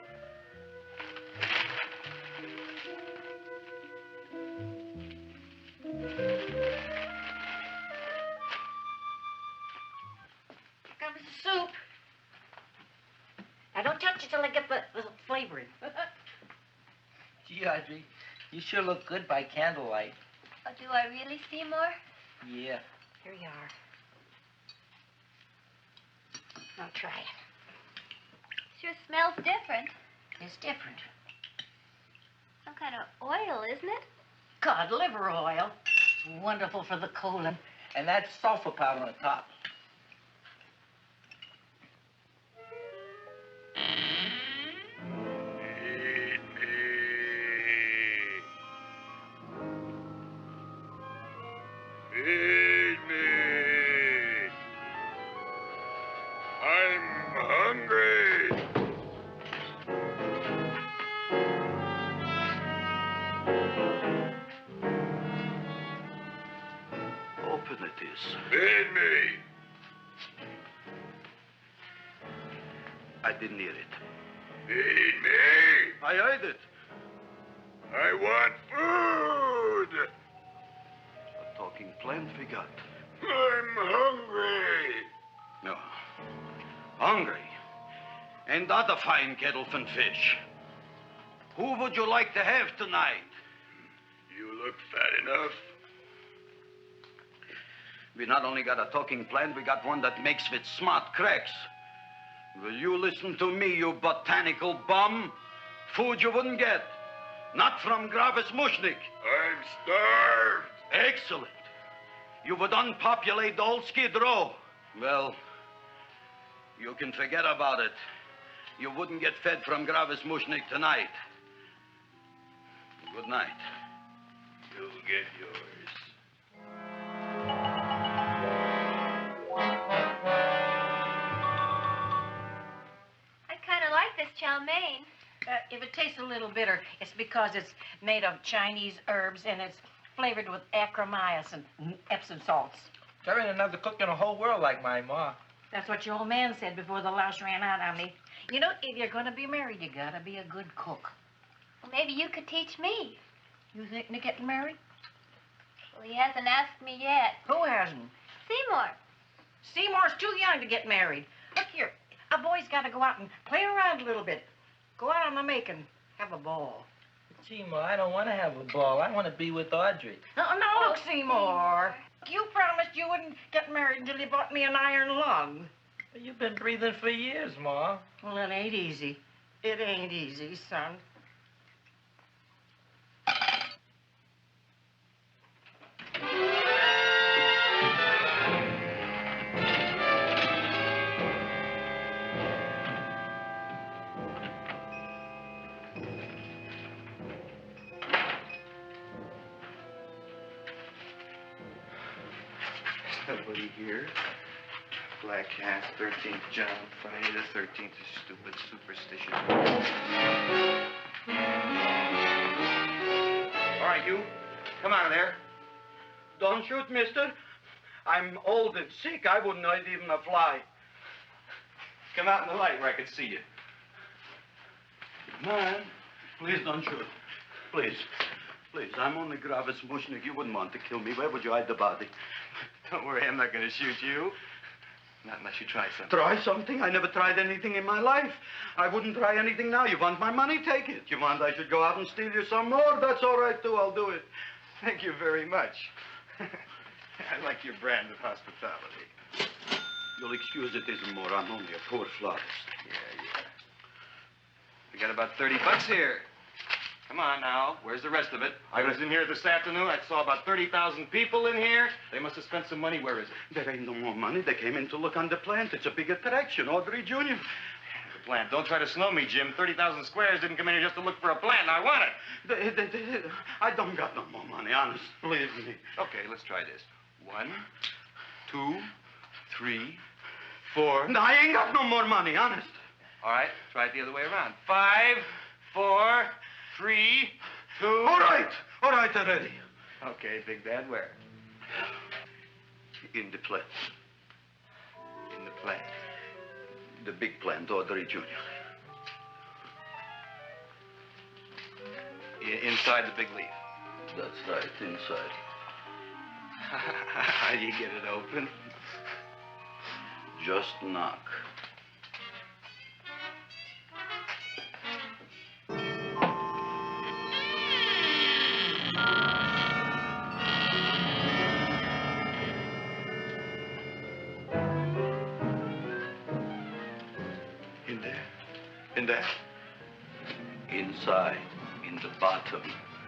Here comes the soup. Now, don't touch it till I get the flavoring. Gee, Audrey, you sure look good by candlelight. Oh, do I really, Seymour? Yeah. Here you are. Now try it. Sure smells different. It's different. Some kind of oil, isn't it? Cod liver oil. It's wonderful for the colon. And that's sulfur powder on the top. Feed me. I'm hungry. Open it is. Feed me. I didn't hear it. Feed me. I heard it. I want food. A talking plant we got. I'm hungry. No. Hungry? and other fine kettle and fish. Who would you like to have tonight? You look fat enough. We not only got a talking plant, we got one that makes with smart cracks. Will you listen to me, you botanical bum? Food you wouldn't get. Not from Gravis Mushnik. I'm starved. Excellent. You would unpopulate the old Skid Row. Well, you can forget about it. You wouldn't get fed from Gravis Mushnik tonight. Good night. You'll get yours. I kind of like this chow mein. If it tastes a little bitter, it's because it's made of Chinese herbs and it's flavored with acromyas and Epsom salts. There ain't another cook in the whole world like my ma. That's what your old man said before the louse ran out on me. You know, if you're going to be married, you got to be a good cook. Well, maybe you could teach me. You thinking of getting married? Well, he hasn't asked me yet. Who hasn't? Seymour. Seymour's too young to get married. Look here, a boy's got to go out and play around a little bit. Go out on the make and have a ball. Gee, Ma, I don't want to have a ball. I want to be with Audrey. No, look, Seymour. You promised you wouldn't get married until you bought me an iron lung. You've been breathing for years, Ma. Well, it ain't easy. It ain't easy, son. Nobody here. Black Cat, 13th John, Friday the 13th is stupid superstition. All right, you. Come out of there. Don't shoot, mister. I'm old and sick. I wouldn't hurt even a fly. Come out in the light where I can see you. Man, please don't shoot. Please. Please, I'm only Gravis Mushnik. You wouldn't want to kill me. Where would you hide the body? Don't worry, I'm not going to shoot you. Not unless you try something. Try something? I never tried anything in my life. I wouldn't try anything now. You want my money? Take it. You want I should go out and steal you some more? That's all right, too. I'll do it. Thank you very much. I like your brand of hospitality. You'll excuse it isn't more. I'm only a poor florist. Yeah. We got about $30 here. Come on now. Where's the rest of it? I was in here this afternoon. I saw about 30,000 people in here. They must have spent some money. Where is it? There ain't no more money. They came in to look on the plant. It's a big attraction. Audrey Junior. The plant. Don't try to slow me, Jim. 30,000 squares didn't come in here just to look for a plant. I want it. I don't got no more money, honest. Believe me. Okay, let's try this. 1, 2, 3, 4. No, I ain't got no more money, honest. All right, try it the other way around. 5, 4, 3, 2. All right already. Okay, Big Dad, where? In the plant. In the plant. The big plant, Audrey Junior. Inside the big leaf. That's right, inside. How do you get it open? Just knock. In there? Inside, in the bottom.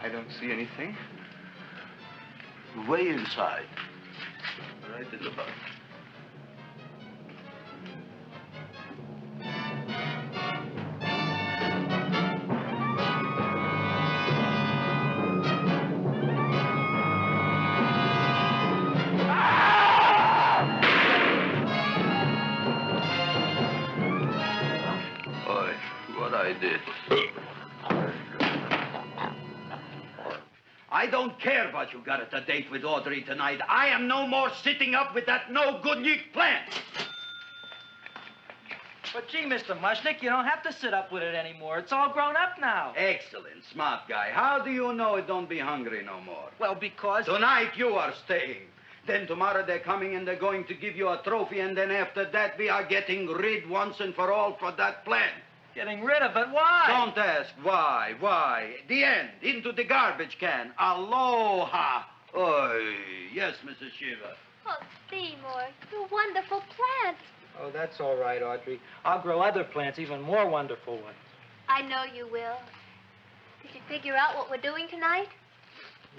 I don't see anything. Way inside. Right in the bottom. I don't care what you got at the date with Audrey tonight. I am no more sitting up with that no-good Nick plant. But gee, Mr. Mushnik, you don't have to sit up with it anymore. It's all grown up now. Excellent, smart guy. How do you know it don't be hungry no more? Well, because... Tonight you are staying. Then tomorrow they're coming and they're going to give you a trophy, and then after that we are getting rid once and for all for that plant. Getting rid of it? Why? Don't ask why. Why? The end. Into the garbage can. Aloha. Oy. Yes, Mrs. Shiva. Oh, Seymour, you wonderful plant. Oh, that's all right, Audrey. I'll grow other plants, even more wonderful ones. I know you will. Did you figure out what we're doing tonight?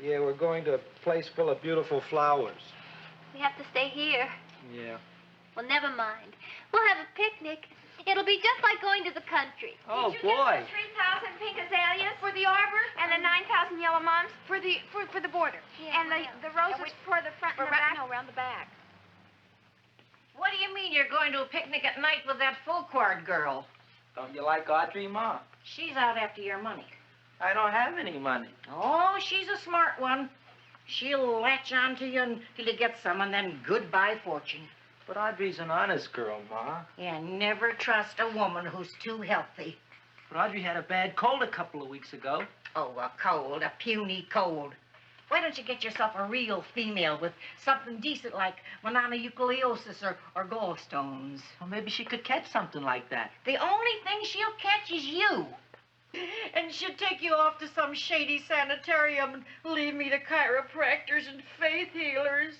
Yeah, we're going to a place full of beautiful flowers. We have to stay here. Yeah. Well, never mind. We'll have a picnic. It'll be just like going to the country. Oh, Did you boy. get the 3,000 pink azaleas for the arbor and the 9,000 yellow mums for the border? Yeah, and the roses for the front and the back? No, around the back. What do you mean you're going to a picnic at night with that full-quart girl? Don't you like Audrey, Ma? She's out after your money. I don't have any money. Oh, she's a smart one. She'll latch on to you until you get some, and then goodbye fortune. But Audrey's an honest girl, Ma. Yeah, never trust a woman who's too healthy. But Audrey had a bad cold a couple of weeks ago. Oh, a cold, a puny cold. Why don't you get yourself a real female with something decent like mononucleosis or gallstones? Well, maybe she could catch something like that. The only thing she'll catch is you. And she'll take you off to some shady sanitarium and leave me to chiropractors and faith healers.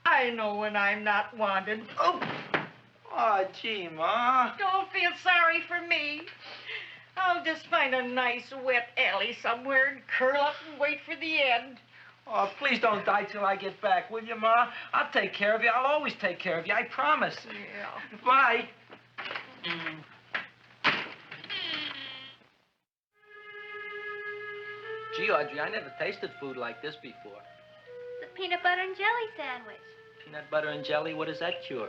I know when I'm not wanted. Oh, gee, Ma. don't feel sorry for me. I'll just find a nice wet alley somewhere and curl up and wait for the end. Oh, please don't die till I get back, will you, Ma? I'll take care of you. I'll always take care of you. I promise. Yeah. Bye. Gee, Audrey, I never tasted food like this before. The peanut butter and jelly sandwich. Peanut butter and jelly, what does that cure?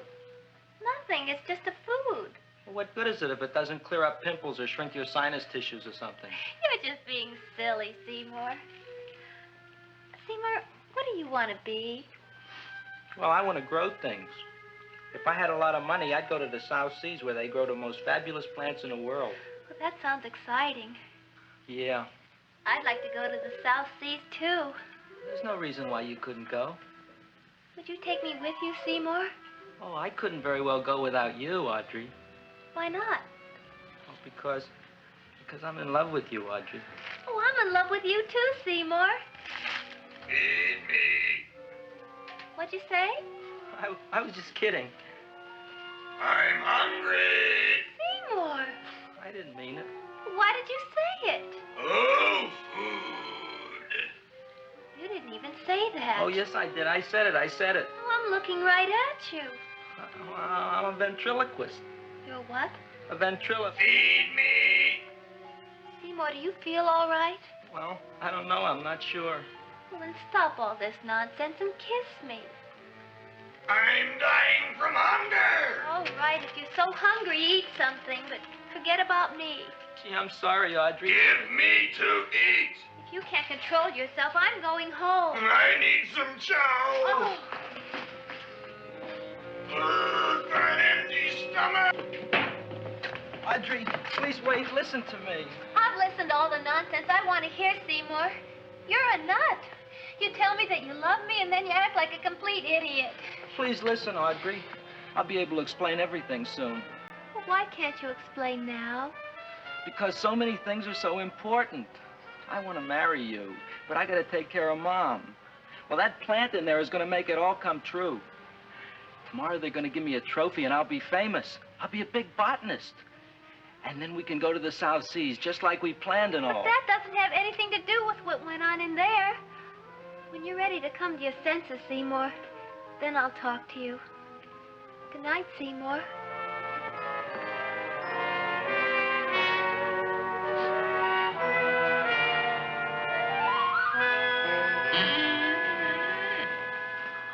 Nothing. It's just a food. Well, what good is it if it doesn't clear up pimples or shrink your sinus tissues or something? You're just being silly, Seymour. Seymour, what do you want to be? Well, I want to grow things. If I had a lot of money, I'd go to the South Seas where they grow the most fabulous plants in the world. Well, that sounds exciting. Yeah. I'd like to go to the South Seas, too. There's no reason why you couldn't go. Would you take me with you, Seymour? Oh, I couldn't very well go without you, Audrey. Why not? Oh, because I'm in love with you, Audrey. Oh, I'm in love with you, too, Seymour. Feed me. What'd you say? I was just kidding. I'm hungry. Seymour. I didn't mean it. Why did you say it? Oh, food. You didn't even say that. Oh, yes, I did. I said it. Oh, I'm looking right at you. I'm a ventriloquist. You're what? A ventriloquist. Feed me. Seymour, do you feel all right? Well, I don't know. I'm not sure. Well, then stop all this nonsense and kiss me. I'm dying from hunger. All right, if you're so hungry, eat something, but forget about me. Gee, I'm sorry, Audrey. Give me to eat. If you can't control yourself, I'm going home. I need some chow. Oh. An empty stomach. Audrey, please wait. Listen to me. I've listened to all the nonsense I want to hear, Seymour. You're a nut. You tell me that you love me, and then you act like a complete idiot. Please listen, Audrey. I'll be able to explain everything soon. Well, why can't you explain now? Because so many things are so important. I want to marry you, but I got to take care of Mom. Well, that plant in there is going to make it all come true. Tomorrow they're going to give me a trophy, and I'll be famous. I'll be a big botanist. And then we can go to the South Seas, just like we planned and all. But that doesn't have anything to do with what went on in there. When you're ready to come to your senses, Seymour, then I'll talk to you. Good night, Seymour.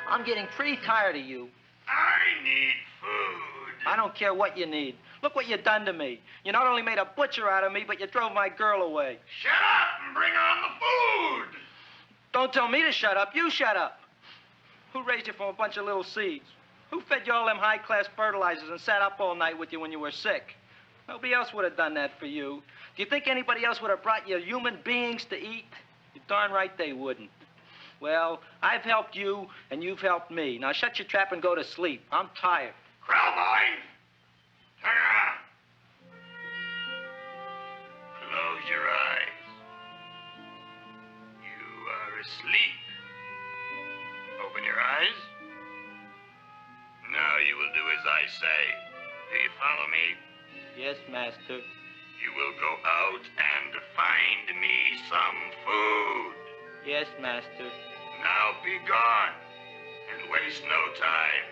I'm getting pretty tired of you. I need food. I don't care what you need. Look what you done to me. You not only made a butcher out of me, but you drove my girl away. Shut up and bring on the food. Don't tell me to shut up. You shut up. Who raised you from a bunch of little seeds? Who fed you all them high-class fertilizers and sat up all night with you when you were sick? Nobody else would have done that for you. Do you think anybody else would have brought you human beings to eat? You're darn right they wouldn't. Well, I've helped you, and you've helped me. Now shut your trap and go to sleep. I'm tired. Krelboin! Turn around. Close your eyes. You are asleep. Open your eyes. Now you will do as I say. Do you follow me? Yes, Master. You will go out and find me some food. Yes, Master. Now be gone and waste no time.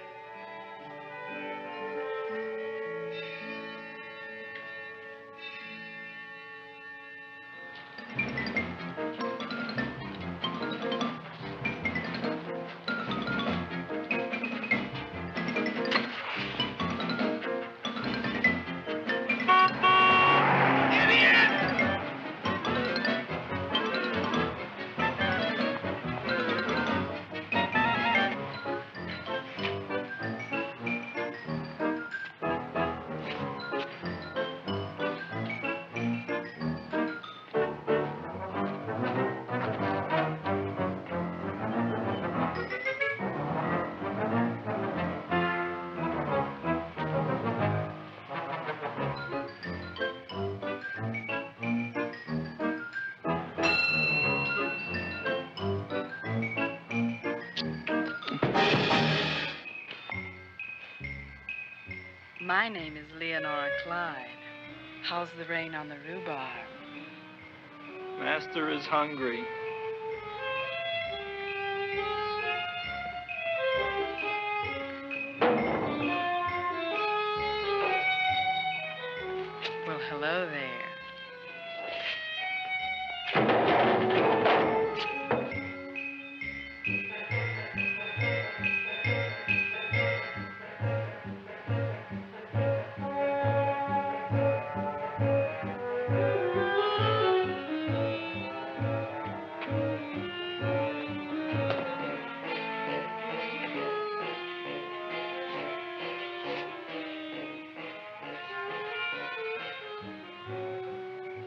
My name is Leonora Clyde. How's the rain on the rhubarb? Master is hungry. Well, hello there.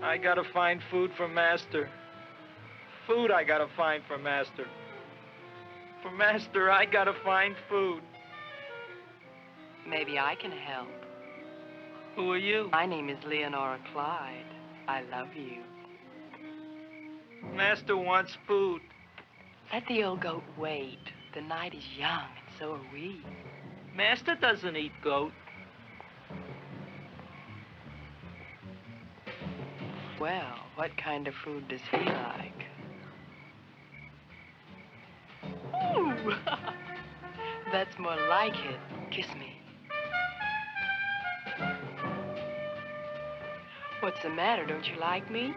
I gotta find food for Master. Food I gotta find for Master. For Master, I gotta find food. Maybe I can help. Who are you? My name is Leonora Clyde. I love you. Master wants food. Let the old goat wait. The night is young, and so are we. Master doesn't eat goat. Well, what kind of food does he like? Ooh! That's more like it. Kiss me. What's the matter? Don't you like me?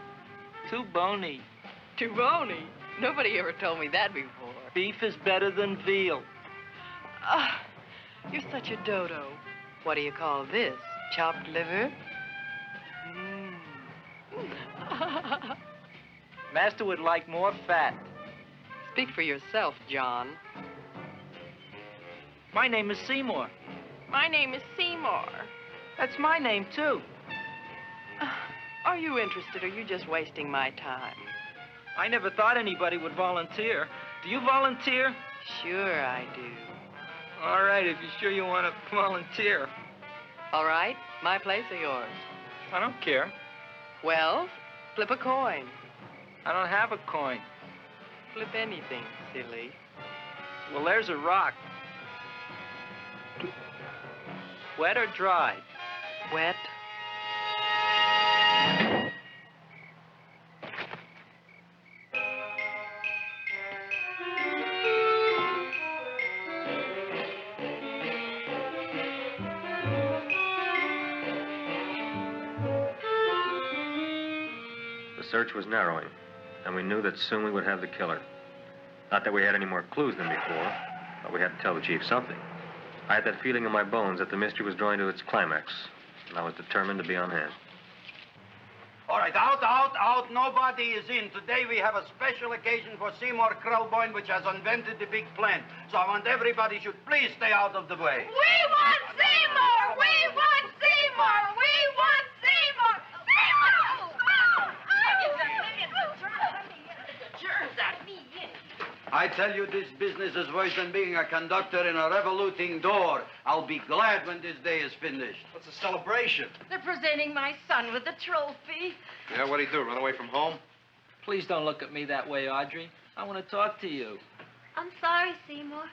Too bony. Too bony? Nobody ever told me that before. Beef is better than veal. Ah, you're such a dodo. What do you call this? Chopped liver? Master would like more fat. Speak for yourself, John. My name is Seymour. My name is Seymour. That's my name, too. Are you interested, or are you just wasting my time? I never thought anybody would volunteer. Do you volunteer? Sure I do. All right, if you're sure you want to volunteer. All right, my place or yours? I don't care. Well, flip a coin. I don't have a coin. Flip anything, silly. Well, there's a rock. Wet or dry? Wet. The search was narrowing, and we knew that soon we would have the killer. Not that we had any more clues than before, but we had to tell the chief something. I had that feeling in my bones that the mystery was drawing to its climax, and I was determined to be on hand. All right, out. Nobody is in. Today we have a special occasion for Seymour Krelboin, which has invented the big plan. So I want everybody should please stay out of the way. We want Seymour! We want Seymour! We want Seymour! Seymour! Germs out of me. I tell you this business is worse than being a conductor in a revoluting door. I'll be glad when this day is finished. What's the celebration? They're presenting my son with a trophy. Yeah, what'd he do, run away from home? Please don't look at me that way, Audrey. I want to talk to you. I'm sorry, Seymour.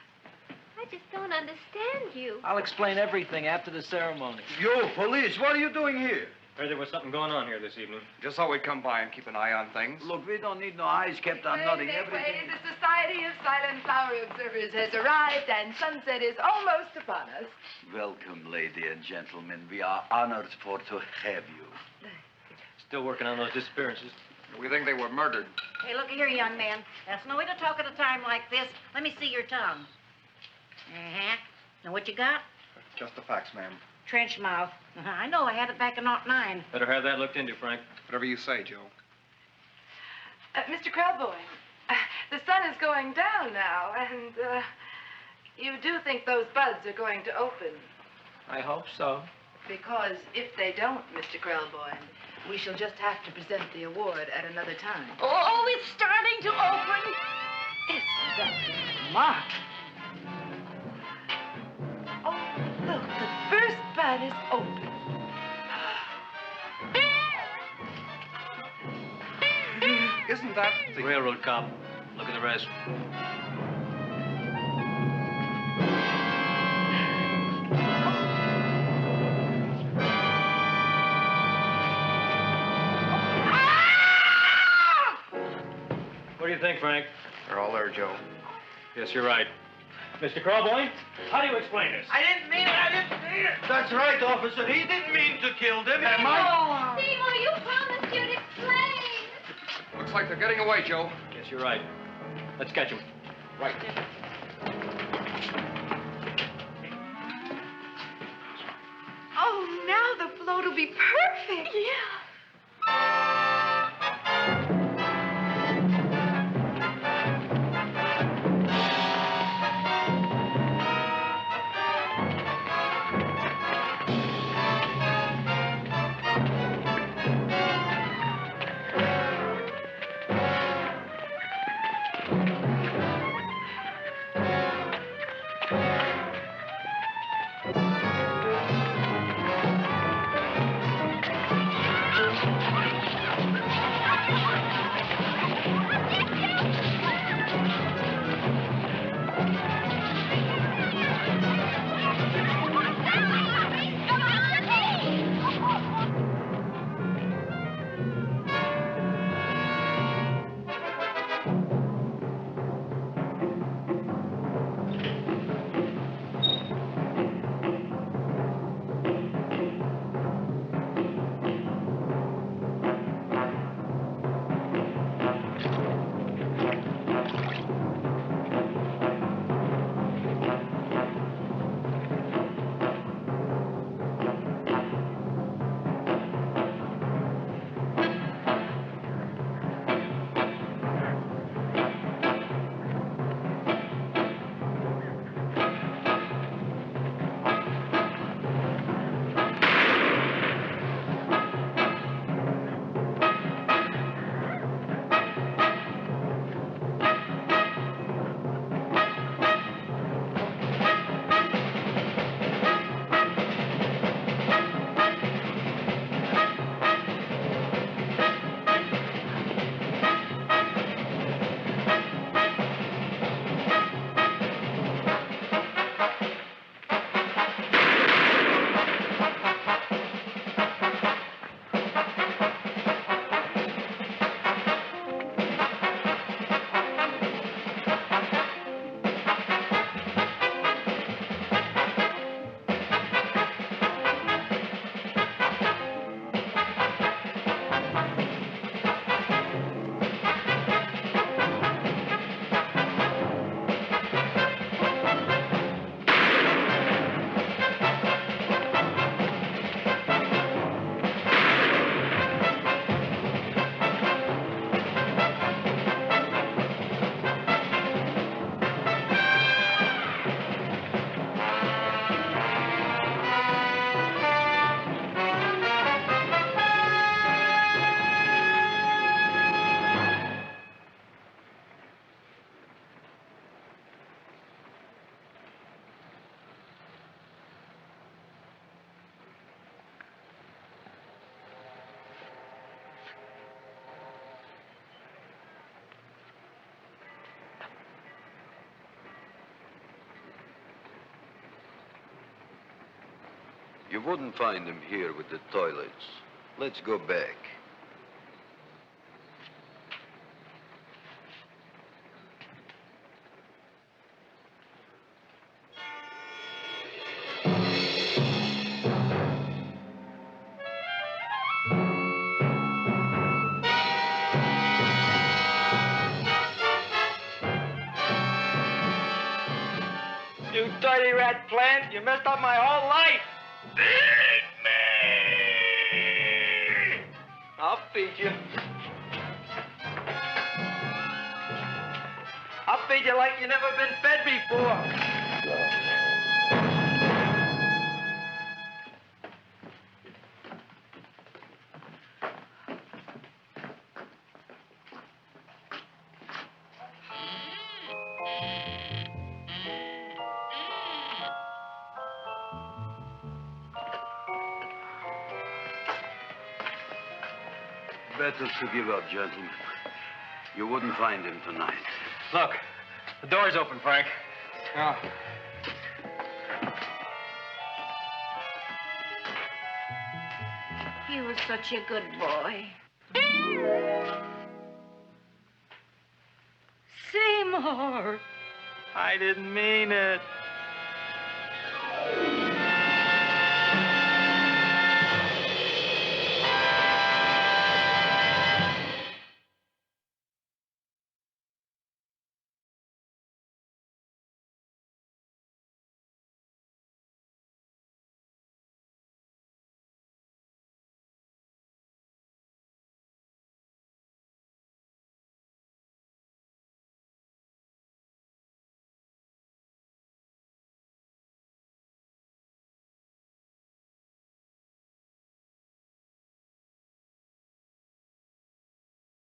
I just don't understand you. I'll explain everything after the ceremony. You, police, what are you doing here? Heard there was something going on here this evening. Just thought we'd come by and keep an eye on things. Look, we don't need no eyes kept on nothing. Everything. The Society of Silent Flower Observers has arrived, and sunset is almost upon us. Welcome, lady and gentlemen. We are honored for to have you. Still working on those disappearances. We think they were murdered. Hey, look here, young man. That's no way to talk at a time like this. Let me see your tongue. Uh-huh. Now, what you got? Just the facts, ma'am. Trench mouth. I know. I had it back in '09. Better have that looked into, Frank. Whatever you say, Joe. Mr. Krelboin, the sun is going down now, and you do think those buds are going to open? I hope so. Because if they don't, Mr. Krelboin, we shall just have to present the award at another time. Oh, it's starting to open. Isn't that mark? Oh, look, the first bud is open. Isn't that The railroad cop. Look at the rest. What do you think, Frank? They're all there, Joe. Yes, you're right. Mr. Krelboin, how do you explain this? I didn't mean it. I didn't mean it. That's right, officer. He didn't mean to kill them. Am I? Seymour, you promised you'd explain. Looks like they're getting away, Joe. Yes, you're right. Let's catch him. Right. Oh, now the float will be perfect. Yeah. You wouldn't find him here with the toilets. Let's go back. You dirty rat plant, you messed up my whole life. Feed me! I'll feed you. I'll feed you like you never been fed before. Better to give up, gentlemen. You wouldn't find him tonight. Look, the door's open, Frank. Oh. He was such a good boy. Seymour! I didn't mean it.